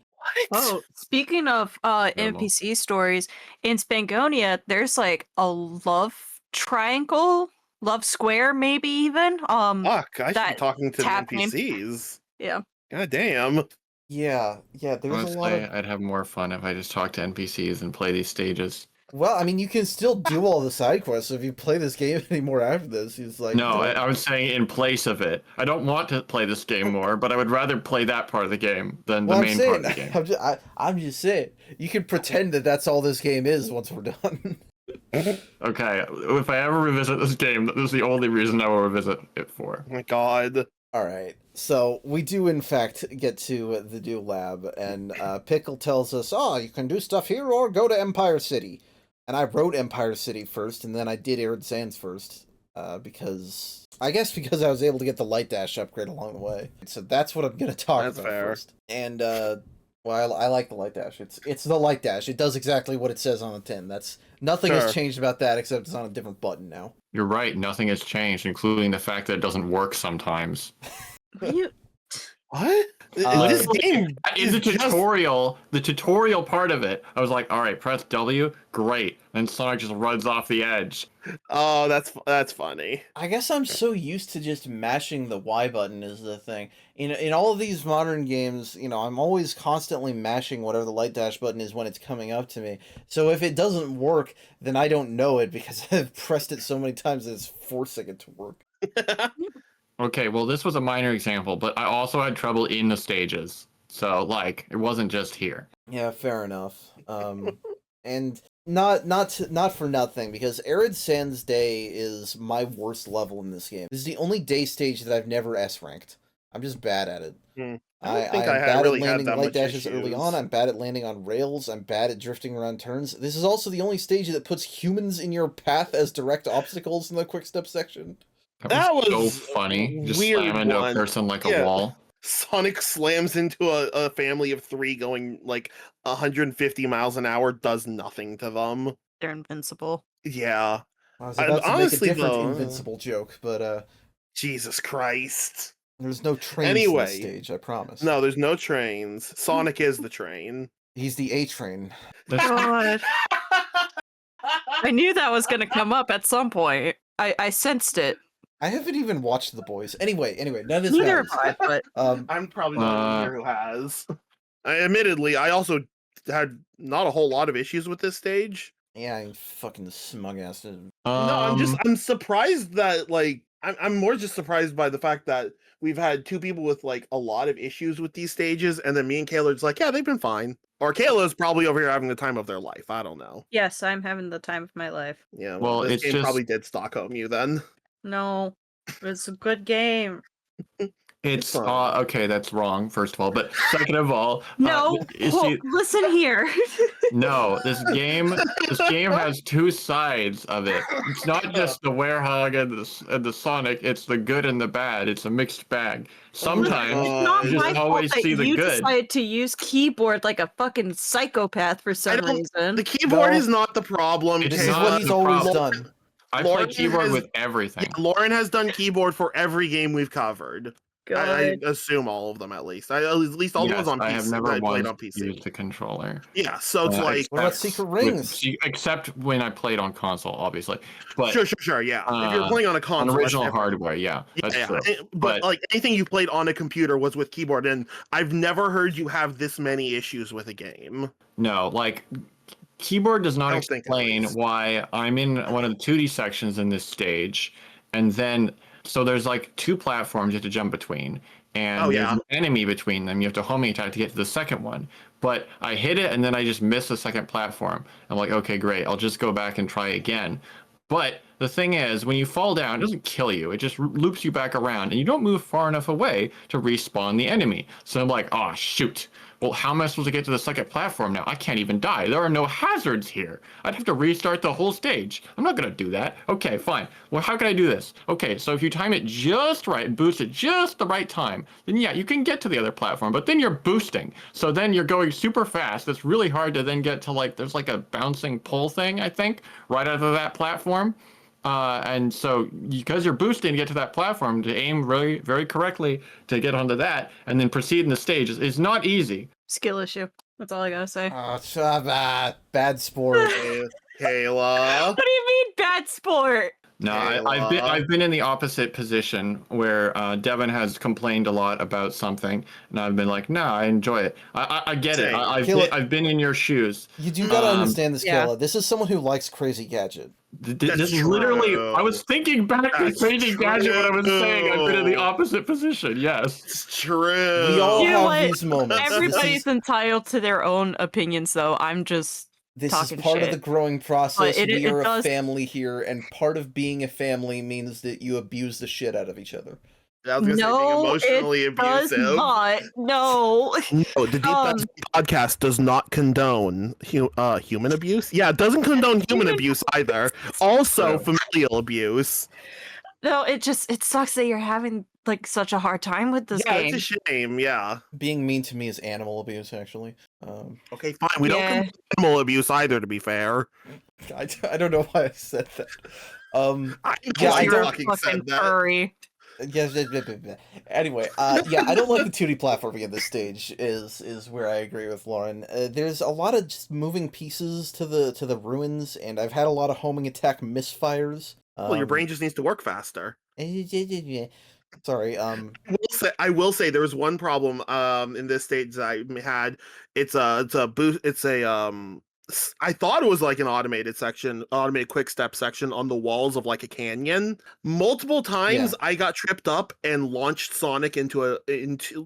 What? Oh, speaking of NPC stories, in Spangonia, there's like a love triangle Love Square, maybe even. Fuck, I should be That talking to the tap game. NPCs. Yeah. God damn. Yeah, there's a lot Honestly, of. I'd have more fun if I just talked to NPCs and play these stages. Well, I mean, you can still do all the side quests. So if you play this game anymore after this, it's like No, I was saying in place of it. I don't want to play this game more, but I would rather play that part of the game than well, the main part of the game. I'm just saying, you can pretend that that's all this game is once we're done. Okay, if I ever revisit this game, this is the only reason I will revisit it for. Oh my god. All right, so we do in fact get to the new lab, and Pickle tells us, "Oh, you can do stuff here or go to Empire City." And I wrote Empire City first, and then I did Arid Sands first, because I was able to get the light dash upgrade along the way. So that's what I'm gonna talk That's about fair. first. And well, I like the light dash. It's the light dash. It does exactly what it says on the tin. That's nothing Sure. has changed about that except it's on a different button now. You're right, nothing has changed, including the fact that it doesn't work sometimes. You What? This game In is the just... tutorial, the tutorial part of it, I was like, all right, press W, great. Then Sonic just runs off the edge. Oh, that's funny. I guess I'm so used to just mashing the Y button is the thing. In all of these modern games, I'm always constantly mashing whatever the light dash button is when it's coming up to me. So if it doesn't work, then I don't know it because I've pressed it so many times that it's forcing it to work. Okay, well, this was a minor example, but I also had trouble in the stages. So, like, it wasn't just here. Yeah, fair enough. And not for nothing, because Arid Sands Day is my worst level in this game. This is the only day stage that I've never S ranked. I'm just bad at it. I don't think am I bad really at had landing that light much dashes early on. issues. I'm bad at landing on rails. I'm bad at drifting around turns. This is also the only stage that puts humans in your path as direct obstacles in the quick step section. That was so funny. Just weird slam into one. a person like Yeah. a wall. Sonic slams into a family of 3 going like 150 miles an hour, does nothing to them. they're invincible. Yeah. I was And about to honestly, make a different though, invincible joke, but Jesus Christ. there's no trains in Anyway. this stage, I promise. No, there's no trains. Sonic is the train. He's the A train. God. I knew that was gonna come up at some point. I sensed it. I haven't even watched The Boys. Anyway, none of this Neither matters. have I, but I'm probably the only one here who has. Admittedly, I also had not a whole lot of issues with this stage. Yeah, you fucking smug ass. No, I'm surprised that I'm more just surprised by the fact that we've had 2 people with like a lot of issues with these stages, and then me and Kayla are just like, yeah, they've been fine. Or Kayla's probably over here having the time of their life. I don't know. yes, I'm having the time of my life. Yeah, Well, this it's game just- probably did Stockholm you then. No, it's a good game. It's okay, that's wrong, first of all. But second of all, No, you see, listen here. no, this game has 2 sides of it. It's not just the werehog and the Sonic, it's the good and the bad. It's a mixed bag. Sometimes It's not you my just fault always that see the you good. decided to use keyboard like a fucking psychopath for some reason. The keyboard No. is not the problem. It's This is not what he's the always problem. done. I play Lauren keyboard has- with everything. Lauren has done keyboard for every game we've covered. I God. assume all of them at least. At least all the Yes, ones on PC. I have never that I played once on PC. used the controller. Yeah, so it's like What about except Secret with- Rings? except when I played on console, obviously. But sure, yeah. If you're playing on a console, on that's original different. hardware, yeah, that's true. But like anything you played on a computer was with keyboard, and I've never heard you have this many issues with a game. No, like keyboard does I not don't think at explain least. why I'm in one of the 2D sections in this stage, and then so there's like 2 platforms you have to jump between, and Oh, there's yeah. an enemy between them. You have to homing attack to get to the second one. But I hit it and then I just missed the second platform. I'm like, okay, great. I'll just go back and try again. But the thing is, when you fall down, it doesn't kill you. It just loops you back around, and you don't move far enough away to respawn the enemy. So I'm like, oh, shoot. Well, how am I supposed to get to the second platform now? I can't even die. There are no hazards here. I'd have to restart the whole stage. I'm not going to do that. Okay, fine. Well, how can I do this? Okay, so if you time it just right and boost it just the right time, then yeah, you can get to the other platform, but then you're boosting. So then you're going super fast. It's really hard to then get to there's like a bouncing pole thing, I think, right out of that platform. And so because you're boosting to get to that platform, to aim very, very correctly to get onto that and then proceed in the stage is not easy. Skill issue. That's all I gotta say. Bad sport. Kayla. What do you mean bad sport? No, Kayla. I've been in the opposite position where Devin has complained a lot about something, and I've been like, no, I enjoy it. I get it. Same. Kayla- I've been in your shoes. You do gotta understand this, Yeah. Kayla. This is someone who likes Crazy Gadget. This true. literally, I was thinking back to That's Crazy Gadget when I was saying I've been in the true. opposite position. Yes. It's true. We all You know have what? these moments. Everybody's entitled to their own opinions, though. I'm just This is talking part of shit. the growing process. But We it are a does- family here, and part of being a family means that you abuse the shit out of each other. I was gonna say being No, emotionally it does abusive. not. No. No, the Deep Dive podcast does not condone human abuse. Yeah, it doesn't condone human abuse either. Also, familial abuse. No, it sucks that you're having like such a hard time with this Yeah, game. it's a shame. Yeah. Being mean to me is animal abuse, actually. Okay, fine. We don't condone animal abuse either. To be fair, I don't know why I said that. I Yeah, I You're don't a fucking fucking said that. furry. Yes. Anyway, yeah, I don't like the 2D platforming at this stage. Is where I agree with Lauren. There's a lot of just moving pieces to the ruins, and I've had a lot of homing attack misfires. Well, your brain just needs to work faster. Sorry. I will say there was one problem in this stage that I had. It's a boost. It's a I thought it was like an automated quick step section on the walls of like a canyon. Multiple times I got tripped up and launched Sonic into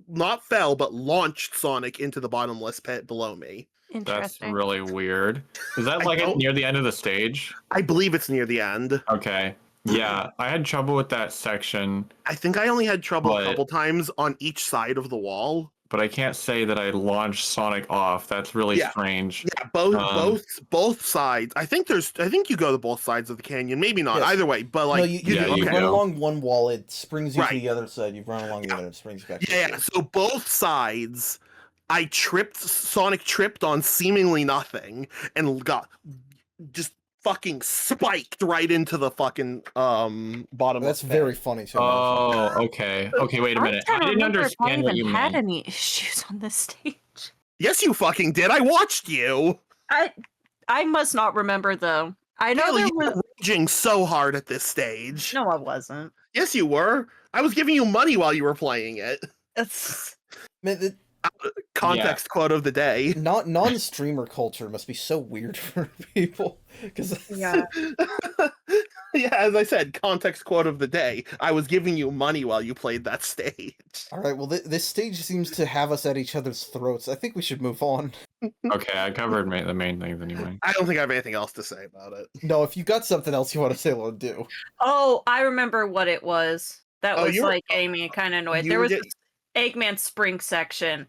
not fell, but launched Sonic into the bottomless pit below me. That's Interesting. really weird. Is that like near the end of the stage? I believe it's near the end. Okay. Yeah, I had trouble with that section. I think I only had trouble a couple times on each side of the wall. But I can't say that I launched Sonic off. That's really strange. Yeah, both sides. I think you go to both sides of the canyon. Maybe not. Yes. Either way, but like No, you run along one wall, it springs you to the other side. You run along the other, it springs back. Yeah. So both sides, Sonic tripped on seemingly nothing and got just fucking spiked right into the fucking bottom. That's very funny too. Oh, okay. Okay, wait a minute. I didn't understand what you I had meant. any issues on this stage. Yes, you fucking did. I watched you. I must not remember though. I know Kelly, there you was. were raging so hard at this stage. No, I wasn't. Yes, you were. I was giving you money while you were playing it. It's Man, Context quote of the day. non-streamer culture must be so weird for people because yeah. Yeah, as I said, context quote of the day. I was giving you money while you played that stage. All right, well, this stage seems to have us at each other's throats. I think we should move on. Okay, I covered the main things anyway. I don't think I have anything else to say about it. No, if you got something else you want to say, Lord, do. Oh, I remember what it was. That was like getting me kind of annoyed. There was this Eggman spring section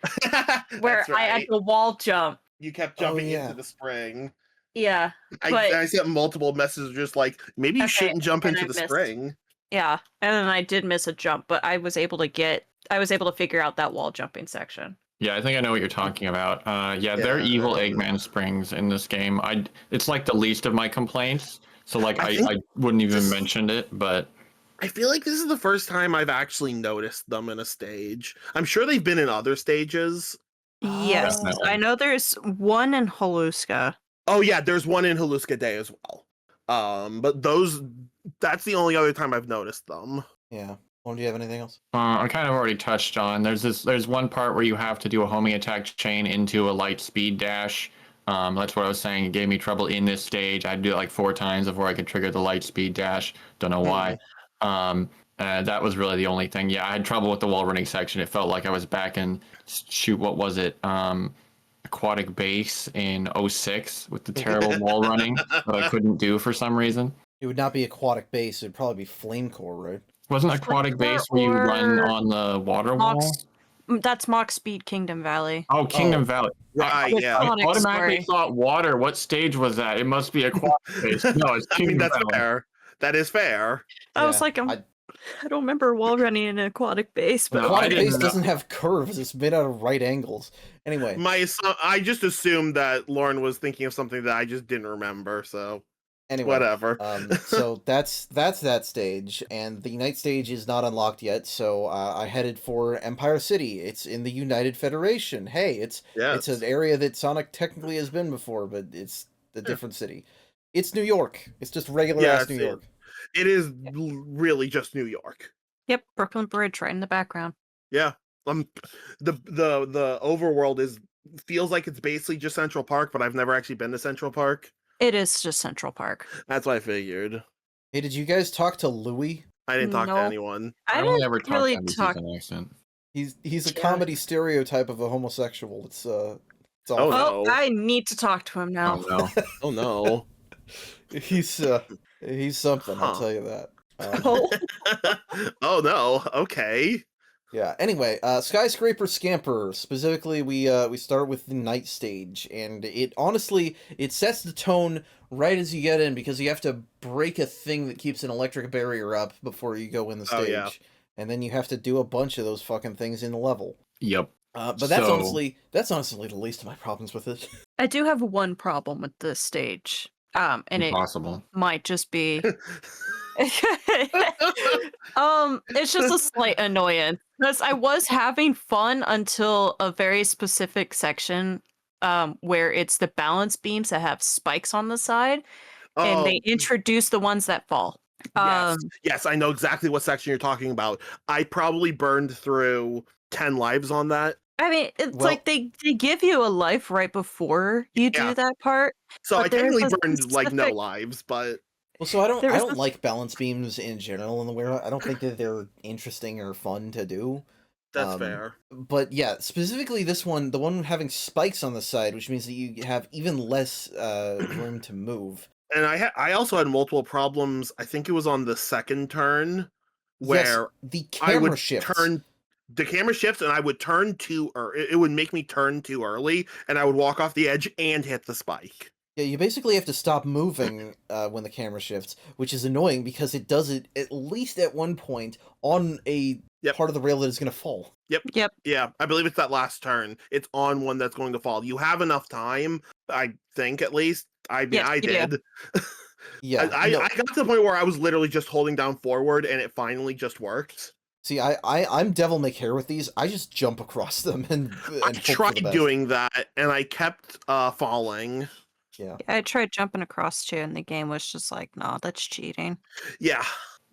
where I had to wall jump. You kept jumping into the spring. Yeah, I sent multiple messages just like, maybe you shouldn't jump into the spring. Yeah, and then I did miss a jump, but I was able to figure out that wall jumping section. Yeah, I think I know what you're talking about. Yeah, they're evil Eggman springs in this game. It's like the least of my complaints. So like I wouldn't even mention it, but I feel like this is the first time I've actually noticed them in a stage. I'm sure they've been in other stages. Yes, Definitely. I know there's one in Haluska. Oh yeah, there's one in Haluska Day as well. But that's the only other time I've noticed them. Yeah. Well, do you have anything else? I kind of already touched on. There's one part where you have to do a homing attack chain into a light speed dash. That's what I was saying. It gave me trouble in this stage. I had to do it like 4 times before I could trigger the light speed dash. Don't know why. That was really the only thing. Yeah, I had trouble with the wall running section. It felt like I was back in what was it? Aquatic Base in 06 with the terrible wall running that I couldn't do for some reason. It would not be Aquatic Base. It would probably be Flame Core, right? Wasn't Aquatic Base where you run on the water wall? That's Mach Speed Kingdom Valley. Oh, Kingdom Valley. Right, yeah. I automatically thought water. What stage was that? It must be Aquatic Base. No, it's Kingdom that's Valley. fair. That is fair. I was like, I don't remember wall running in an Aquatic Base, but Aquatic Base doesn't have curves. It's made out of right angles. Anyway, I just assumed that Lauren was thinking of something that I just didn't remember. So anyway, whatever. So that's that stage, and the night stage is not unlocked yet. So I headed for Empire City. It's in the United Federation. Hey, it's an area that Sonic technically has been before, but it's a different city. It's New York. It's just regular ass New York. It is really just New York. Yep, Brooklyn Bridge right in the background. Yeah. The overworld feels like it's basically just Central Park, but I've never actually been to Central Park. It is just Central Park. That's what I figured. Hey, did you guys talk to Louis? I didn't talk to Nope. anyone. I I only didn't ever talked really to NBC talk. an accent. He's a Yeah. comedy stereotype of a homosexual. It's Oh, awful. no. Oh, I need to talk to him now. Oh no. Oh no. He's something, I'll Huh. tell you that. Oh, Oh no. Okay. Yeah. Anyway, Skyscraper Scamper. Specifically, we start with the night stage, and it honestly sets the tone right as you get in because you have to break a thing that keeps an electric barrier up before you go in the Oh, stage, yeah. and then you have to do a bunch of those fucking things in the level. Yep. But that's So- honestly the least of my problems with it. I do have one problem with this stage. And it Impossible. might just be it's just a slight annoyance because I was having fun until a very specific section where it's the balance beams that have spikes on the side and they introduce the ones that fall. Yes. Yes, I know exactly what section you're talking about. I probably burned through 10 lives on that. I mean, it's Well- like they give you a life right before you Yeah. do that part. So But I there's technically a burned like no specific- lives, but Well, so I There was don't a- like balance beams in general in the warehouse. I don't think that they're interesting or fun to do. that's fair. But yeah, specifically this one, the one having spikes on the side, which means that you have even less room to move. And I also had multiple problems. I think it was on the second turn where yes, the I camera would shifts. turn the camera shifts and I would turn it would make me turn too early and I would walk off the edge and hit the spike. Yeah, you basically have to stop moving when the camera shifts, which is annoying because it does it at least at one point on a Yep. part of the rail that is going to fall. Yep. Yeah, I believe it's that last turn. It's on one that's going to fall. You have enough time, I think at least. I mean, Yes, I you do. did. Yeah, I no, got to the point where I was literally just holding down forward and it finally just worked. see, I'm devil may care with these. I just jump across them and I hope for the tried best. doing that and I kept falling. Yeah. I tried jumping across too, and the game was just like, "No, that's cheating." Yeah.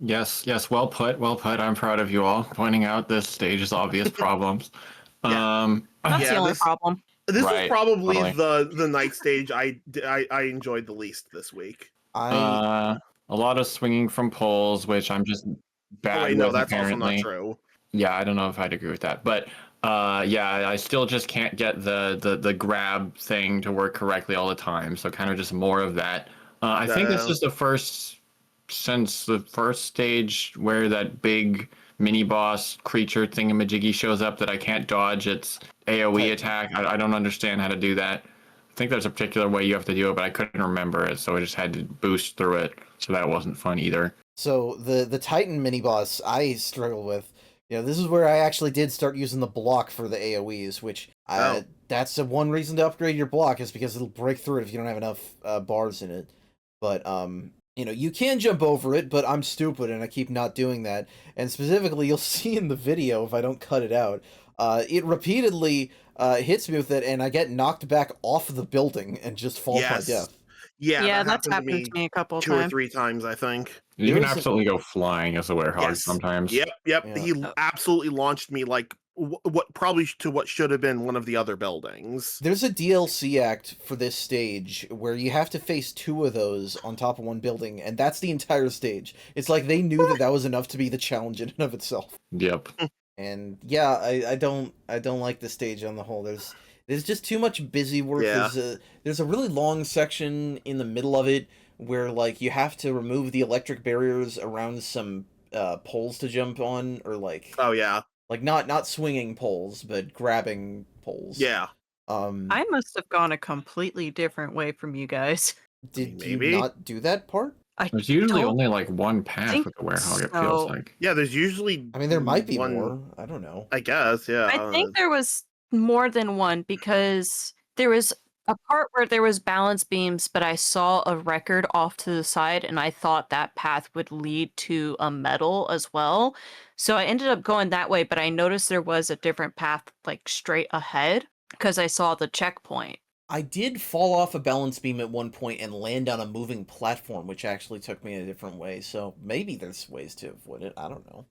Yes, well put, well put. I'm proud of you all pointing out this stage's obvious problems. Yeah. That's Yeah, the only this- problem. This was Right, probably totally. the night stage I enjoyed the least this week. I A lot of swinging from poles, which I'm just Oh bad wait, no, with that's apparently. also not true. Yeah, I don't know if I'd agree with that, but yeah, I still just can't get the grab thing to work correctly all the time. So kind of just more of that. I think this Yeah. is the first since the first stage where that big mini boss creature thingamajiggy shows up that I can't dodge its AOE Titan. attack. I don't understand how to do that. I think there's a particular way you have to do it, but I couldn't remember it, so I just had to boost through it. So that wasn't fun either. So the Titan mini boss I struggle with. You know, this is where I actually did start using the block for the AoEs, which Oh. that's the one reason to upgrade your block is because it'll break through it if you don't have enough bars in it. But you know, you can jump over it, but I'm stupid and I keep not doing that. And specifically, you'll see in the video if I don't cut it out, it repeatedly hits me with it, and I get knocked back off the building and just fall to my Yes. death. Yeah, That's happened to me a couple of 2 or times. 3 times, I think. You There can was a- absolutely go flying as a werehog Yes. sometimes. Yep. Yeah. He Oh. absolutely launched me like what probably to what should have been one of the other buildings. There's a DLC act for this stage where you have to face 2 of those on top of one building, and that's the entire stage. It's like they knew that was enough to be the challenge in and of itself. Yep. And yeah, I don't like the stage on the whole. There's just too much busy work. Yeah. There's a really long section in the middle of it where like you have to remove the electric barriers around some poles to jump on, or like Oh yeah. not swinging poles, but grabbing poles. Yeah. I must have gone a completely different way from you guys. Did Maybe. you not do that part? I There's usually don't only like one path think with the werehog, it so. feels like. Yeah, there's usually I mean, there might be one, more. I don't know. I guess, yeah. I think there was more than one because there was a part where there was balance beams, but I saw a record off to the side and I thought that path would lead to a medal as well. So I ended up going that way, but I noticed there was a different path like straight ahead because I saw the checkpoint. I did fall off a balance beam at one point and land on a moving platform, which actually took me in a different way. So maybe there's ways to avoid it. I don't know.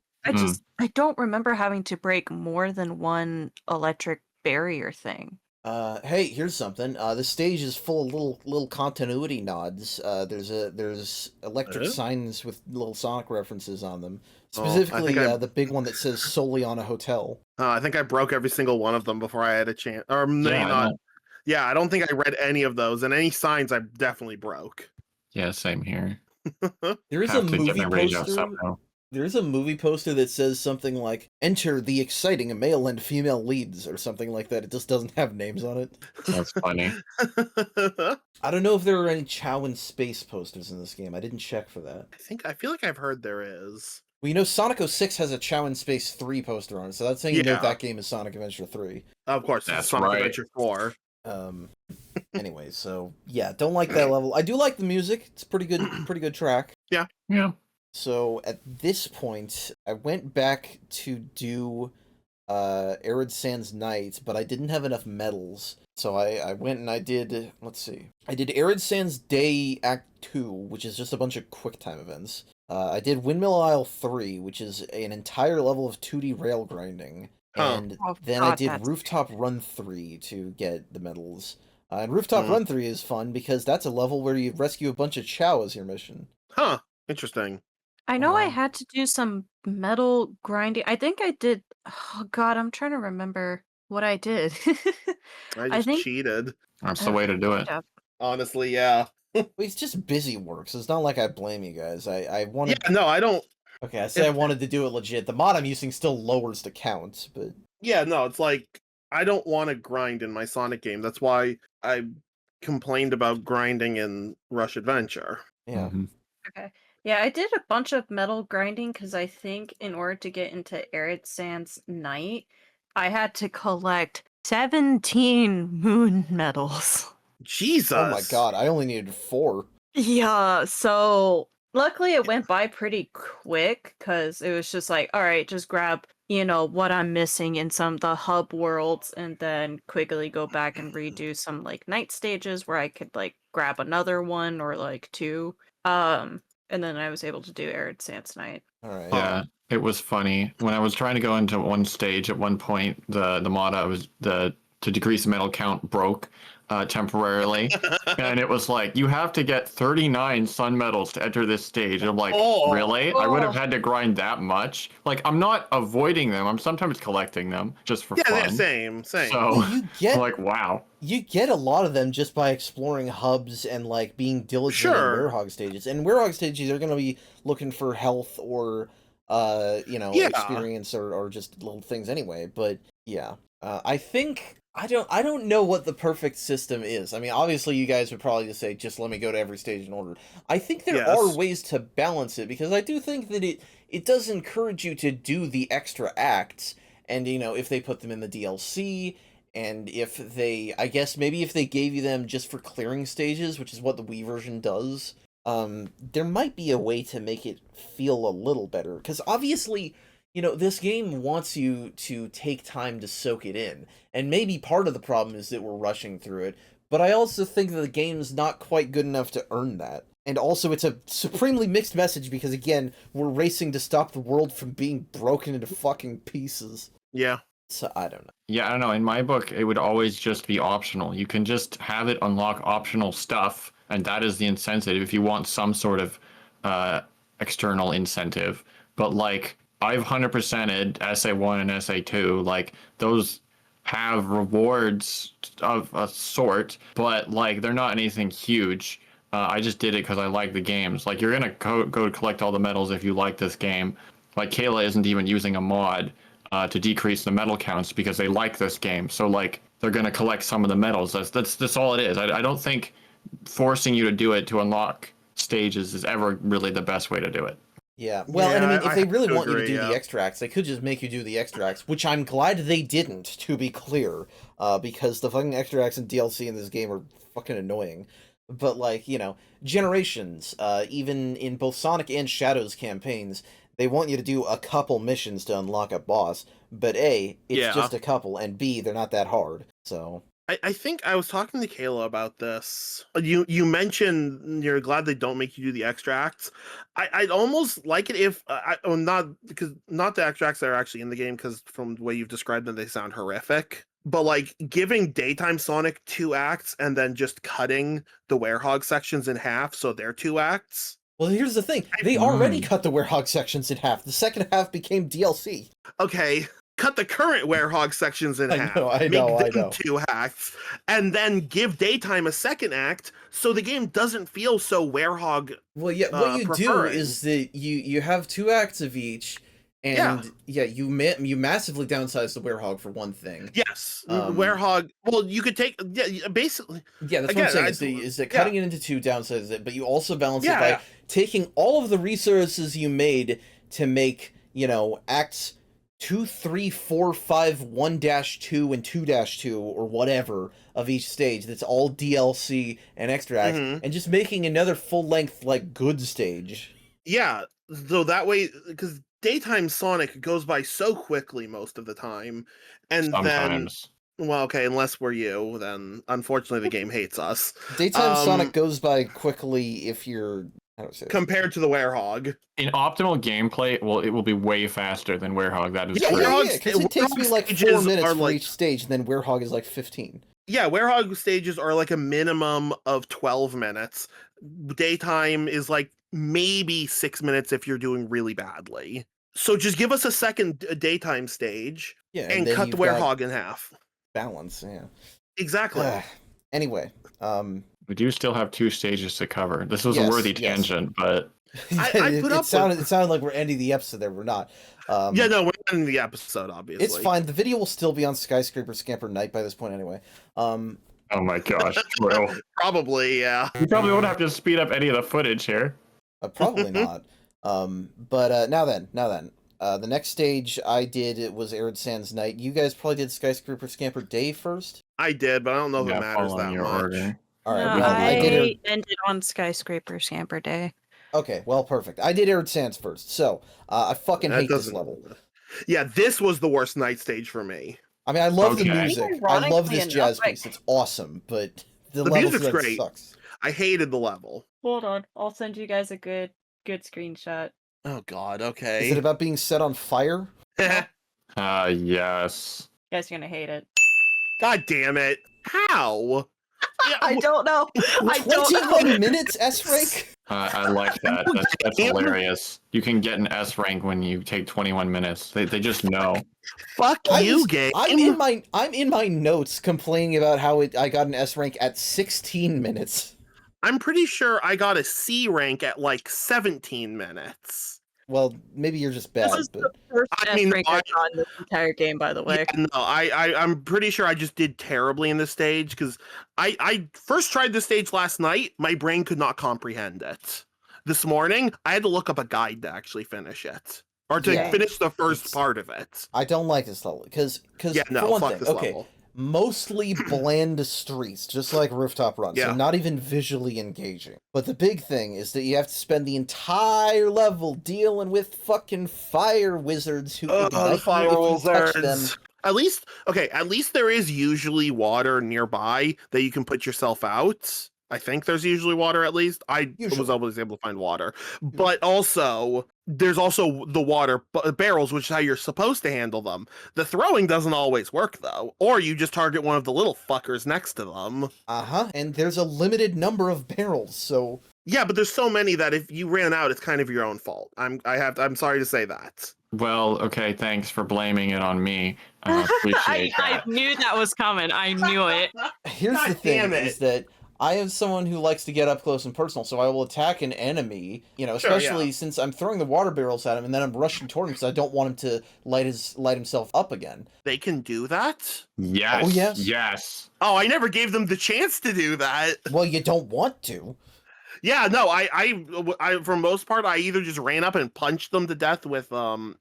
I don't remember having to break more than one electric barrier thing. Hey, here's something. This stage is full of little continuity nods. There's electric Oh. signs with little Sonic references on them. Oh, I Specifically, think I- the big one that says solely on a hotel. I think I broke every single one of them before I had a chance. Or maybe Yeah, I not. know. Yeah, I don't think I read any of those, and any signs I definitely broke. Yeah, same here. There is a Have to get movie my rage out poster. somehow. There's a movie poster that says something like "Enter the exciting male and female leads" or something like that. It just doesn't have names on it. That's funny. I don't know if there are any Chow in Space posters in this game. I didn't check for that. I feel like I've heard there is. Well, you know, Sonic 06 has a Chow in Space 3 poster on it, so that's saying you know Yeah. that game is Sonic Adventure 3. Of course, That's it's Sonic right. Adventure 4. Anyway, so yeah, don't like that level. I do like the music. It's pretty good track. Yeah. So at this point, I went back to do Arid Sands Night, but I didn't have enough medals. So I went and I did, let's see. I did Arid Sands Day Act 2, which is just a bunch of QuickTime events. I did Windmill Isle 3, which is an entire level of 2D rail grinding. Huh. And Oh, then I God, did that's Rooftop Run 3 to get the medals. And Rooftop Hmm. Run 3 is fun because that's a level where you rescue a bunch of Chow as your mission. Huh. Interesting. I know I Um, had to do some metal grinding. I think I did. Oh God, I'm trying to remember what I did. I I just think cheated. That's the way to do it. yeah. Honestly, yeah. Well, it's just busy work, so it's not like I blame you guys. I wanted... Yeah, no, I don't. Okay, I said I If- wanted to do it legit. The mod I'm using still lowers the count, but... Yeah, no, it's like I don't want to grind in my Sonic game. That's why I complained about grinding in Rush Adventure. Yeah. Mhm. Okay. Yeah, I did a bunch of metal grinding because I think in order to get into Arid Sands Night, I had to collect 17 moon medals. Jesus. Oh my god, I only needed 4. Yeah, so luckily it went by pretty quick because it was just like, all right, just grab, what I'm missing in some of the hub worlds and then quickly go back and redo some like night stages where I could like grab another one or like two. And then I was able to do Arid Sands Night. Alright. Yeah, it was funny when I was trying to go into one stage. At one point, the mod I was to decrease the metal count broke temporarily, and it was like you have to get 39 sun medals to enter this stage. And I'm like, Oh. really? I would have Oh. had to grind that much. Like, I'm not avoiding them. I'm sometimes collecting them just for Yeah, fun. same. So Well, you get I'm like, wow. you get a lot of them just by exploring hubs and like being diligent Sure. in Werehog stages. And Werehog stages are going to be looking for health or Yeah. experience or just little things anyway. But yeah, I think I don't know what the perfect system is. I mean, obviously you guys would probably just say just let me go to every stage in order. I think there Yes. are ways to balance it because I do think that it does encourage you to do the extra acts. And if they put them in the DLC, and if they, I guess maybe if they gave you them just for clearing stages, which is what the Wii version does, there might be a way to make it feel a little better. Because obviously, this game wants you to take time to soak it in. And maybe part of the problem is that we're rushing through it. But I also think that the game's not quite good enough to earn that. And also, it's a supremely mixed message because, again, we're racing to stop the world from being broken into fucking pieces. Yeah. So, I don't know. Yeah, I don't know. In my book, it would always just be optional. You can just have it unlock optional stuff, and that is the incentive if you want some sort of external incentive. But like, I've 100%ed SA1 and SA2. Like, those have rewards of a sort, but like, they're not anything huge. I just did it because I like the games. Like, you're gonna go collect all the medals if you like this game. Like, Kayla isn't even using a mod to decrease the medal counts because they like this game. So like they're gonna collect some of the medals. That's all it is. I don't think forcing you to do it to unlock stages is ever really the best way to do it. Yeah, well, and I Yeah, mean, if I they have really to want you agree, to do the yeah. extracts, they could just make you do the extracts, which I'm glad they didn't, to be clear, because the fucking extracts and DLC in this game are fucking annoying. But, like, Generations, even in both Sonic and Shadows campaigns, they want you to do a couple missions to unlock a boss, but A, it's Yeah. just a couple, and B, they're not that hard, so... I think I was talking to Kayla about this. You mentioned you're glad they don't make you do the extracts. I'd almost like it if not because not the extracts that are actually in the game, because from the way you've described them, they sound horrific. But like giving Daytime Sonic 2 acts and then just cutting the Werehog sections in half so they're 2 acts. Well, here's the thing. They already cut the Werehog sections in half. The second half became DLC. Okay, cut the current Werehog sections in half. I know. Make them 2 acts, and then give Daytime a second act, so the game doesn't feel so Werehog. Well, yeah. What you preferring. do is that you have 2 acts of each, and you massively downsize the Werehog for one thing. Yes, Werehog. Well, you could take basically. Yeah, that's what I'm saying. Is that cutting it into 2 downsizes it, but you also balance it by taking all of the resources you made to make acts 2, 3, 4, 5, 1-2, and 2-2, or whatever of each stage. That's all DLC and extra acts, and just making another full length good stage. Yeah, so that way, because Daytime Sonic goes by so quickly most of the time, and sometimes. Then, well, okay, unless we're you, then unfortunately the game hates us. Daytime Sonic goes by quickly if you're compared to the Werehog. In optimal gameplay, it will be way faster than Werehog. That is true. Yeah, because it takes me 4 minutes for each stage, and then Werehog is 15. Yeah, Werehog stages are a minimum of 12 minutes. Daytime is maybe 6 minutes if you're doing really badly. So just give us a second Daytime stage and cut the Werehog in half. Balance, yeah. Exactly. Anyway, we do still have 2 stages to cover. This was a worthy tangent, but it sounded like we're ending the episode there. We're not. No, we're ending the episode, obviously. It's fine. The video will still be on Skyscraper Scamper Night by this point anyway. Oh my gosh, true. Probably, yeah. You probably won't have to speed up any of the footage here. Probably not. But now then, the next stage I did was Arid Sands Night. You guys probably did Skyscraper Scamper Day first. I did, but I don't know if it matters that much. Order. All right, well, I ended on Skyscraper Scamper Day. Okay, well, perfect. I did Arid Sands first, so I fucking hate this level. Yeah, this was the worst night stage for me. I mean, I love the music. I love this jazz piece. It's awesome, but the music's great. Sucks. I hated the level. Hold on, I'll send you guys a good screenshot. Oh God, okay. Is it about being set on fire? Yes. You guys are gonna hate it. God damn it! How? I don't know. I don't know. 21 minutes, S-rank? I like that. That's hilarious. You can get an S rank when you take 21 minutes. They just know. Fuck you, game. I'm in my notes complaining about how I got an S rank at 16 minutes. I'm pretty sure I got a C rank at 17 minutes. Well, maybe you're just bad. This is the first S rank I got in this entire game, by the way. Yeah, no, I'm pretty sure I just did terribly in this stage, because I first tried this stage last night. My brain could not comprehend it. This morning, I had to look up a guide to actually finish it. Or to finish the first part of it. I don't like this level, because for one thing, level. Mostly bland streets, just like Rooftop Run, so not even visually engaging. But the big thing is that you have to spend the entire level dealing with fucking fire wizards who ignite you if you touch them. At least there is usually water nearby that you can put yourself out. I think there's usually water, at least. I was always able to find water. But also, there's also the water barrels, which is how you're supposed to handle them. The throwing doesn't always work, though. Or you just target one of the little fuckers next to them. And there's a limited number of barrels, so... Yeah, but there's so many that if you ran out, it's kind of your own fault. I'm sorry to say that. Well, okay, thanks for blaming it on me. I appreciate that. I knew that was coming. I knew it. Here's the thing, is that I am someone who likes to get up close and personal, so I will attack an enemy, especially since I'm throwing the water barrels at him and then I'm rushing toward him because I don't want him to light himself up again. They can do that? Yes. Oh, yes. Yes. Oh, I never gave them the chance to do that. Well, you don't want to. Yeah, no, I for most part, I either just ran up and punched them to death with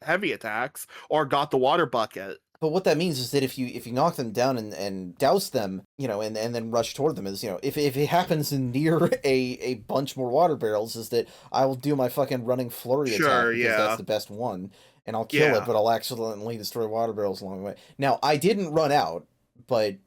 heavy attacks or got the water bucket. But what that means is that if you knock them down and douse them, and then rush toward them, is if it happens near a bunch more water barrels, is that I will do my fucking running flurry attack because that's the best one, and I'll kill it, but I'll accidentally destroy water barrels along the way. Now I didn't run out, but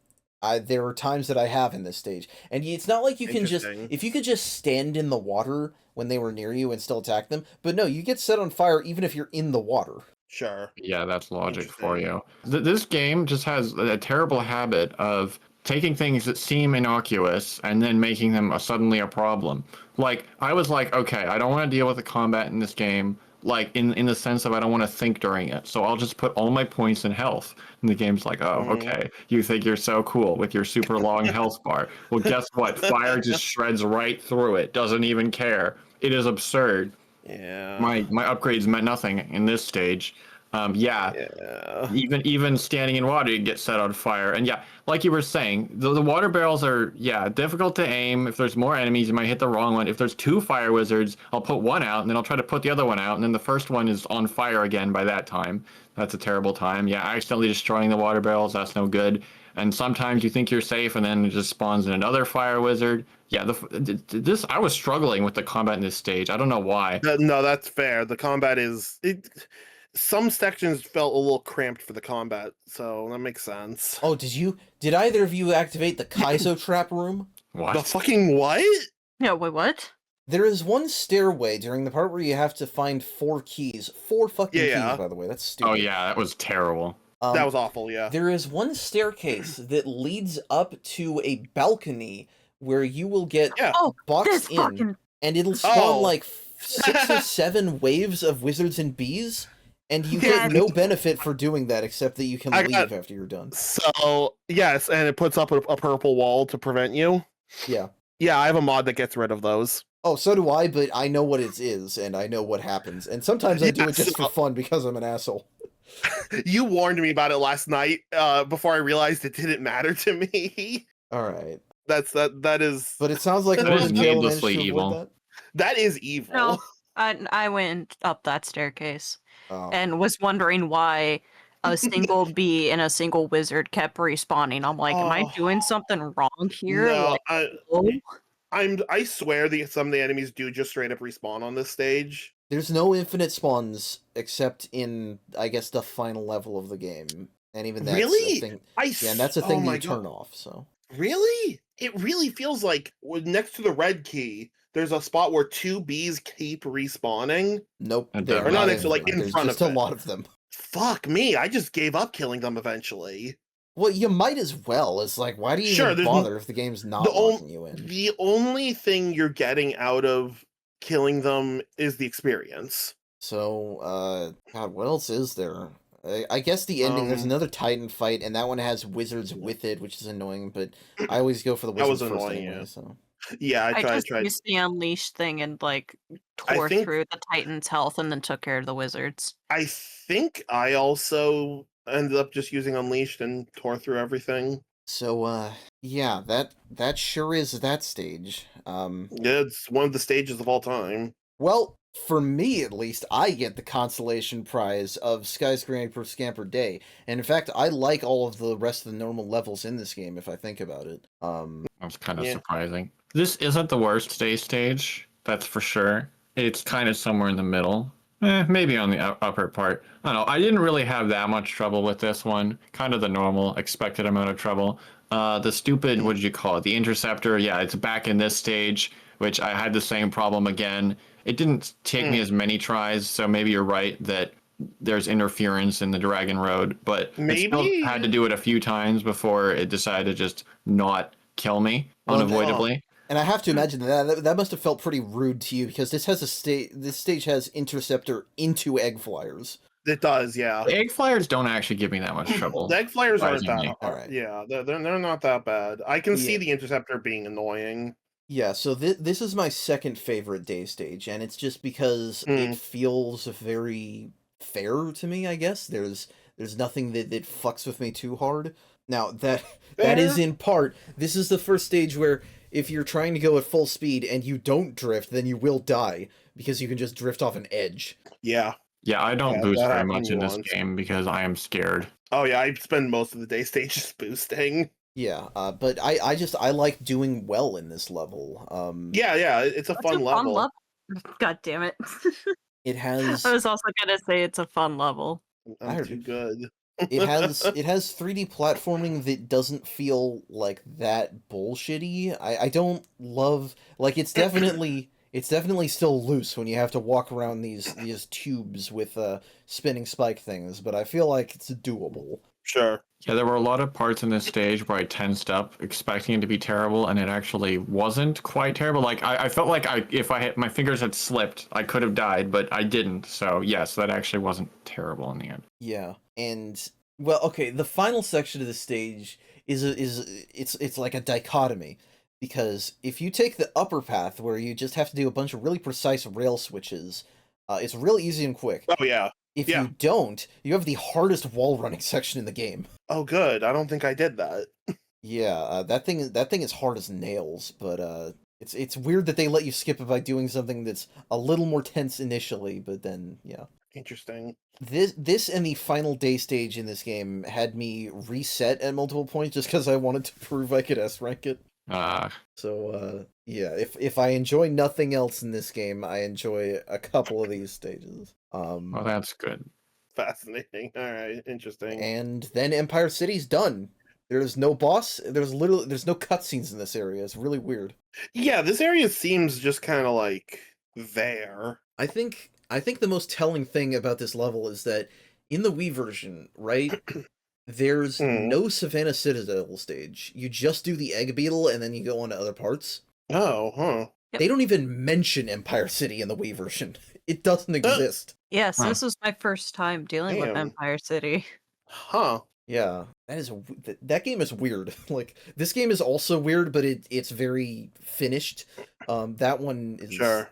There are times that I have in this stage, and it's not like you can just Interesting. if you could just stand in the water when they were near you and still attack them. But no, you get set on fire even if you're in the water. Sure. Yeah, that's logic for Interesting. you. This game just has a terrible habit of taking things that seem innocuous and then making them suddenly a problem. Like, I was like, okay, I don't want to deal with the combat in this game, like, in the sense of I don't want to think during it. So I'll just put all my points in health. And the game's like, oh, Mhm. okay, you think you're so cool with your super long health bar. Well, guess what? Fire just shreds right through it, doesn't even care. It is absurd. Yeah. My upgrades meant nothing in this stage. Yeah, Yeah. even standing in water, you get set on fire. And yeah, like you were saying, the water barrels are difficult to aim. If there's more enemies, you might hit the wrong one. If there's two fire wizards, I'll put one out, and then I'll try to put the other one out, and then the first one is on fire again by that time. That's a terrible time. Yeah, accidentally destroying the water barrels, that's no good. And sometimes you think you're safe, and then it just spawns in another fire wizard. Yeah, this I was struggling with the combat in this stage. I don't know why. No, that's fair. The combat is some sections felt a little cramped for the combat, so that makes sense. Oh, did either of you activate the Kaizo trap room? The What? fucking what? Yeah, wait, what? There is one stairway during the part where you have to find 4 keys. 4 fucking Yeah. keys, by the way. That's stupid. Oh yeah, that was terrible. That was awful, yeah. There is one staircase that leads up to a balcony where you will get Yeah. Oh, this boxed in, fucking and it'll spawn Oh. like 6 or 7 waves of wizards and bees, and you Yeah. get no benefit for doing that except that you can I leave got- after you're done. So, yes, and it puts up a purple wall to prevent you. Yeah. Yeah, I have a mod that gets rid of those. Oh, so do I, but I know what it is, and I know what happens. And sometimes I do it just for fun because I'm an asshole. You warned me about it last night before I realized it didn't matter to me. Alright. That is But it sounds like That Lord is and Kayla managed needlessly to avoid evil. that. that is evil. No. I went up that staircase Oh. and was wondering why a single bee and a single wizard kept respawning. I'm like, am I Oh. doing something wrong here? No, Like, oh? I swear that some of the enemies do just straight up respawn on this stage. There's no infinite spawns except in, I guess, the final level of the game. And even that's Really? a thing. I Yeah, and that's a oh thing my that you God. turn off, so. Really? It really feels like next to the red key, there's a spot where 2 bees keep respawning. Nope. And They're or not next to, like, infinite. in There's front just of a it. lot of them. Fuck me, I just gave up killing them eventually. Well, you might as well. It's like, why do you Sure, even there's bother if the game's not the locking you in? The only thing you're getting out of killing them is the experience. So, God, what else is there? I guess the ending, there's another Titan fight, and that one has wizards with it, which is annoying, but I always go for the That was wizards first annoying, anyway, yeah. so. Yeah, I just tried. used the unleash thing and like I tore think- through the Titan's health and then took care of the wizards. I think I also ended up just using Unleashed and tore through everything. So, yeah, that sure is that stage. Yeah, it's one of the stages of all time. Well, for me at least, I get the consolation prize of Skyscraper Scamper Day, and in fact, I like all of the rest of the normal levels in this game if I think about it. That's kind of Yeah. surprising. This isn't the worst stage, that's for sure. It's kind of somewhere in the middle. Maybe on the upper part. I don't know. I didn't really have that much trouble with this one. Kind of the normal, expected amount of trouble. The stupid, what did you call it? The interceptor. Yeah, it's back in this stage, which I had the same problem again. It didn't take me as many tries, so maybe you're right that there's interference in the Dragon Road, but I still Maybe- had to do it a few times before it decided to just not kill me Well, unavoidably. And I have to imagine that must have felt pretty rude to you because this stage has interceptor into egg flyers. It does, yeah. The egg flyers don't actually give me that much trouble. The egg flyers aren't that surprisingly. hard. Alright. Yeah, they're not that bad. I can see Yeah. the interceptor being annoying. Yeah, so this is my second favorite day stage, and it's just because it feels very fair to me, I guess. There's nothing that fucks with me too hard. Now, that is Fair. in part, this is the first stage where if you're trying to go at full speed and you don't drift, then you will die, because you can just drift off an edge. Yeah. Yeah, I don't Yeah, boost that very happened much in this once. game because I am scared. Oh yeah, I spend most of the day stages boosting. Yeah, but I like doing well in this level. Yeah, it's a That's fun level. God damn it. It has... I was also gonna say it's a fun level. I I'm heard too you. good. it has 3D platforming that doesn't feel like that bullshitty. I don't love, like, it's definitely still loose when you have to walk around these tubes with spinning spike things, but I feel like it's doable. Sure. Yeah, there were a lot of parts in this stage where I tensed up, expecting it to be terrible, and it actually wasn't quite terrible. Like I felt like if my fingers had slipped, I could have died, but I didn't. So yes, that actually wasn't terrible in the end. Yeah, and well, okay, the final section of the stage it's like a dichotomy, because if you take the upper path where you just have to do a bunch of really precise rail switches, it's really easy and quick. Oh yeah. If Yeah. you don't, you have the hardest wall running section in the game. Oh good. I don't think I did that. Yeah, that thing is hard as nails, but it's weird that they let you skip it by doing something that's a little more tense initially, but then yeah. Interesting. This and the final day stage in this game had me reset at multiple points just because I wanted to prove I could S rank it. So yeah, if I enjoy nothing else in this game, I enjoy a couple of these stages. Well, that's good. Fascinating. All right. Interesting. And then Empire City's done. There's no boss. There's no cutscenes in this area. It's really weird. Yeah, this area seems just kind of like there. I think the most telling thing about this level is that in the Wii version, right, there's no Savannah Citadel stage. You just do the Egg Beetle and then you go on to other parts. Oh, huh. They don't even mention Empire City in the Wii version. It doesn't exist. Yes, Huh. this was my first time dealing with Damn. Empire City. Huh. Yeah, that game is weird. Like, this game is also weird, but it's very finished. That one is Sure.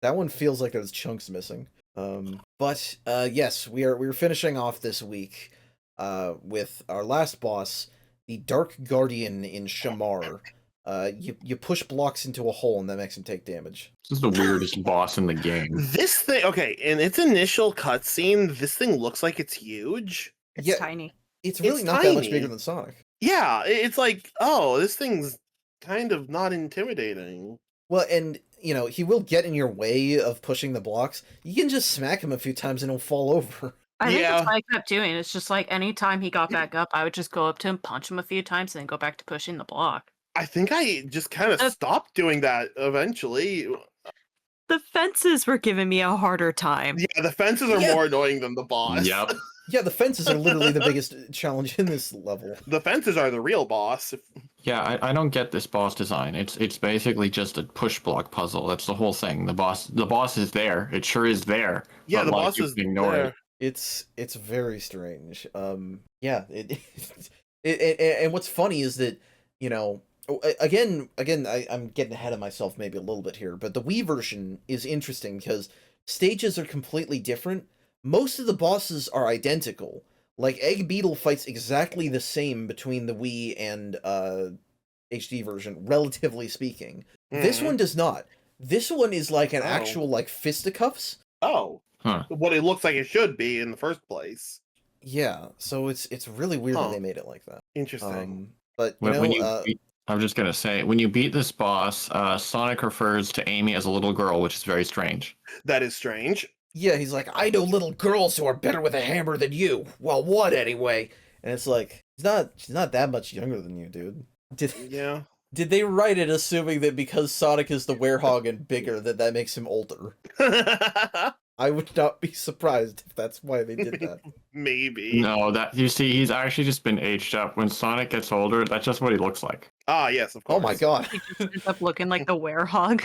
That one feels like there's chunks missing. But yes, we're finishing off this week with our last boss, the Dark Guardian in Shamar. You push blocks into a hole and that makes him take damage. This is the weirdest boss in the game. This thing, okay, in its initial cutscene, this thing looks like it's huge. It's Yeah. tiny. It's really It's not that much tiny. bigger than Sonic. Yeah, it's like, oh, this thing's kind of not intimidating. Well, and you know, he will get in your way of pushing the blocks. You can just smack him a few times and he'll fall over. I think Yeah. that's what I kept doing. It's just like anytime he got back up, I would just go up to him, punch him a few times, and then go back to pushing the block. I think I just kind of stopped doing that eventually. The fences were giving me a harder time. Yeah, the fences are Yeah. more annoying than the boss. Yep. Yeah, the fences are literally the biggest challenge in this level. The fences are the real boss. Yeah, I don't get this boss design. It's basically just a push block puzzle. That's the whole thing. The boss is there. It sure is there. Yeah, but, the like, boss you is can ignore there. it. It's very strange. Yeah, and what's funny is that, you know, again, I'm getting ahead of myself maybe a little bit here, but the Wii version is interesting because stages are completely different. Most of the bosses are identical. Like, Egg Beetle fights exactly the same between the Wii and HD version, relatively speaking. This Mhm. one does not. This one is like an Oh. actual, like, fisticuffs. Oh, Huh. what it looks like it should be in the first place. Yeah, so it's really weird that Huh. they made it like that. Interesting. But, you When you know, I'm just gonna say, when you beat this boss, Sonic refers to Amy as a little girl, which is very strange. That is strange. yeah, he's like, I know little girls who are better with a hammer than you. Well, what anyway? And it's like, she's not that much younger than you, dude. Yeah. Did they write it assuming that because Sonic is the werehog and bigger, that makes him older? I would not be surprised if that's why they did that. Maybe. No, that you see, he's actually just been aged up. When Sonic gets older, that's just what he looks like. Ah, yes, of course. Oh my god. He just ends up looking like the werehog.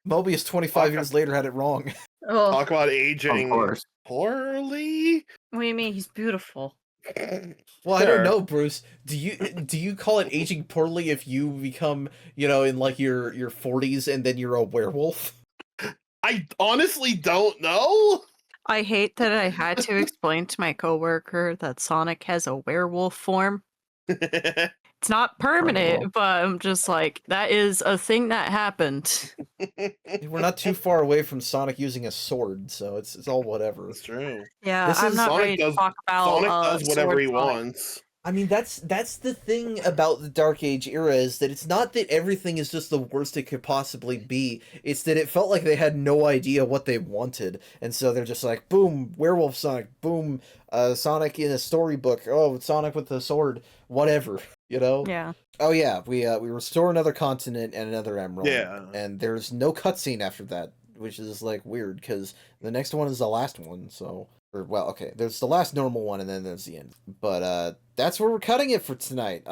Mobius 25 years later had it wrong. Oh, Talk about Of aging course. poorly. what do you mean? He's beautiful. Well, I don't Sure. know, Bruce. Do you call it aging poorly if you become, you know, in like your 40s and then you're a werewolf? I honestly don't know. I hate that I had to explain to my coworker that Sonic has a werewolf form. It's not permanent, Werewolf. but I'm just like, that is a thing that happened. We're not too far away from Sonic using a sword, so it's all whatever. That's true. Yeah, This I'm is- not Sonic ready to does- talk about Sonic does whatever sword he Sonic. wants. I mean, that's the thing about the Dark Age era, is that it's not that everything is just the worst it could possibly be. It's that it felt like they had no idea what they wanted, and so they're just like, boom, Werewolf Sonic, boom, Sonic in a storybook, oh, Sonic with the sword, whatever, you know? Yeah. Oh yeah, we restore another continent and another emerald, Yeah. and there's no cutscene after that, which is like weird because the next one is the last one, so. Or, well, okay, there's the last normal one, and then there's the end. But, that's where we're cutting it for tonight.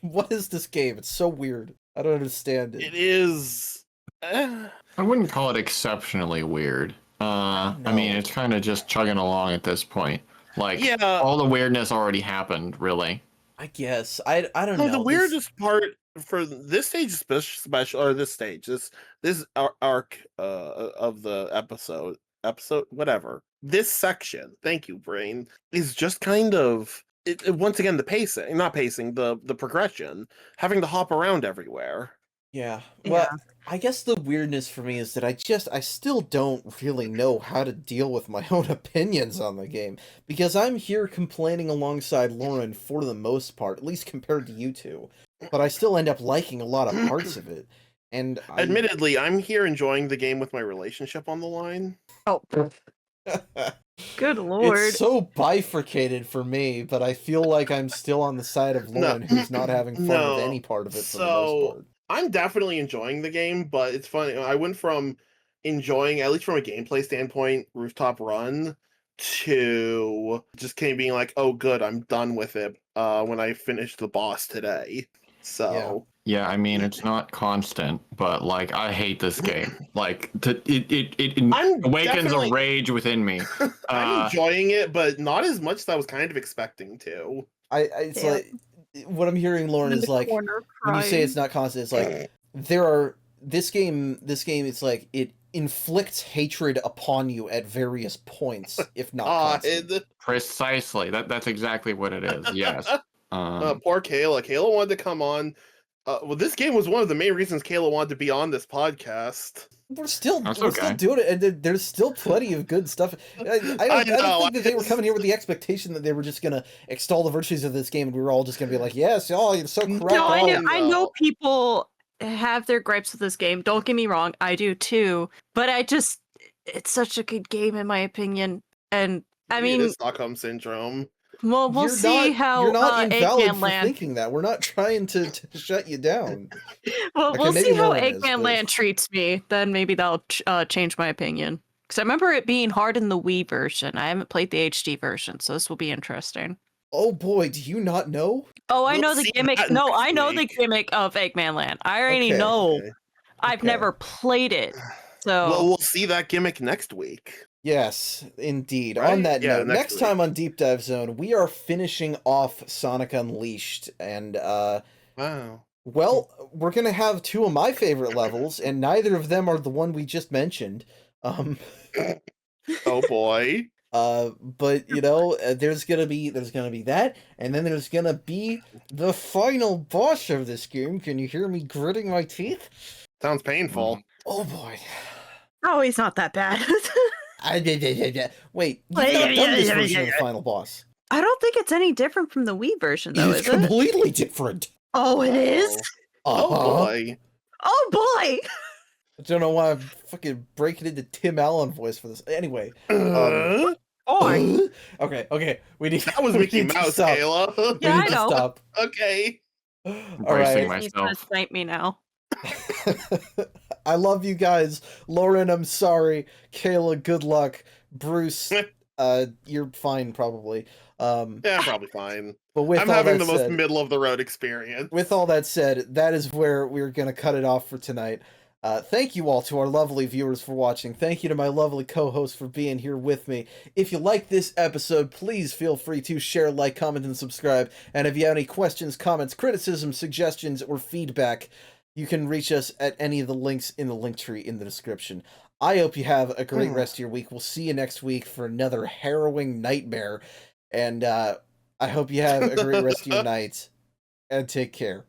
What is this game? It's so weird. I don't understand it. It is. I wouldn't call it exceptionally weird. I mean, No. it's kind of just chugging along at this point. Like, Yeah. all the weirdness already happened, really. I guess. I don't No, know. the This- weirdest part for this stage special, or this stage, this arc of the episode whatever, this section, thank you brain, is just kind of once again the pacing, not pacing, the progression, having to hop around everywhere. Yeah. Well, Yeah. I guess the weirdness for me is that I still don't really know how to deal with my own opinions on the game, because I'm here complaining alongside Lauren for the most part, at least compared to you two, but I still end up liking a lot of parts of it. And Admittedly, I'm here enjoying the game with my relationship on the line. Oh, good lord. It's so bifurcated for me, but I feel like I'm still on the side of Lauren, who's not having fun No. with any part of it for the So- most part. I'm definitely enjoying the game, but it's funny. I went from enjoying, at least from a gameplay standpoint, Rooftop Run, to just kind of being like, "Oh, good, I'm done with it." When I finished the boss today, so Yeah, I mean, it's not constant, but like, I hate this game. Like, it I'm awakens definitely- a rage within me. I'm enjoying it, but not as much as I was kind of expecting to. It's Yeah. like what I'm hearing, Lauren, In is the like corner when you say crying. it's not constant. It's like there are this game. It's like it inflicts hatred upon you at various points, if not constant. Precisely. That's exactly what it is. Yes. Poor Kayla. Kayla wanted to come on. Well, this game was one of the main reasons Kayla wanted to be on this podcast. We're still That's we're still okay. doing it, and there's still plenty of good stuff. I don't think that they were coming here with the expectation that they were just gonna extol the virtues of this game, and we were all just gonna be like, "Yes, oh, you're so correct." No, I oh, know no. people have their gripes with this game. Don't get me wrong, I do too. But it's such a good game in my opinion. And I Maybe it mean, is Stockholm syndrome. well, we'll You're see not, how you're not invalid Eggman for Land. thinking that. We're not trying to shut you down. Well, Okay, we'll maybe see how Lauren is, Eggman but- Land treats me. Then maybe that'll change my opinion. Because I remember it being hard in the Wii version. I haven't played the HD version, so this will be interesting. Oh boy, do you not know? Oh, I We'll know the see gimmick. that No, next I know the week. gimmick of Eggman Land. I already Okay. know. Okay. I've Okay. never played it. So Well, we'll see that gimmick next week. Yes, indeed. Right? On that Yeah, note, next next week. time on Deep Dive Zone, we are finishing off Sonic Unleashed, and Wow. well, we're gonna have two of my favorite levels, and neither of them are the one we just mentioned. Oh boy. But you know, there's gonna be that, and then there's gonna be the final boss of this game. Can you hear me gritting my teeth? Sounds painful. Oh boy. oh, he's not that bad. Wait, you've not done this version of the final boss. I don't think it's any different from the Wii version, though, It's is it? completely different. Oh, it is. Oh Uh-huh. boy. Oh boy. I don't know why I'm fucking breaking into Tim Allen voice for this. Anyway. Uh, Oh, Okay. We need that was we Mickey need to Mouse, stop. Kayla. We Yeah, need I to know. stop. Okay. All Embracing right. he's gonna myself. snipe me now. I love you guys. Lauren, I'm sorry. Kayla, good luck. Bruce, you're fine probably. Yeah, I'm probably fine. But with I'm all having that the most said, middle of the road experience. with all that said, that is where we're going to cut it off for tonight. Thank you all to our lovely viewers for watching. Thank you to my lovely co-host for being here with me. If you like this episode, please feel free to share, like, comment, and subscribe. And if you have any questions, comments, criticisms, suggestions, or feedback, you can reach us at any of the links in the link tree in the description. I hope you have a great rest of your week. We'll see you next week for another harrowing nightmare. And I hope you have a great rest of your night. And take care.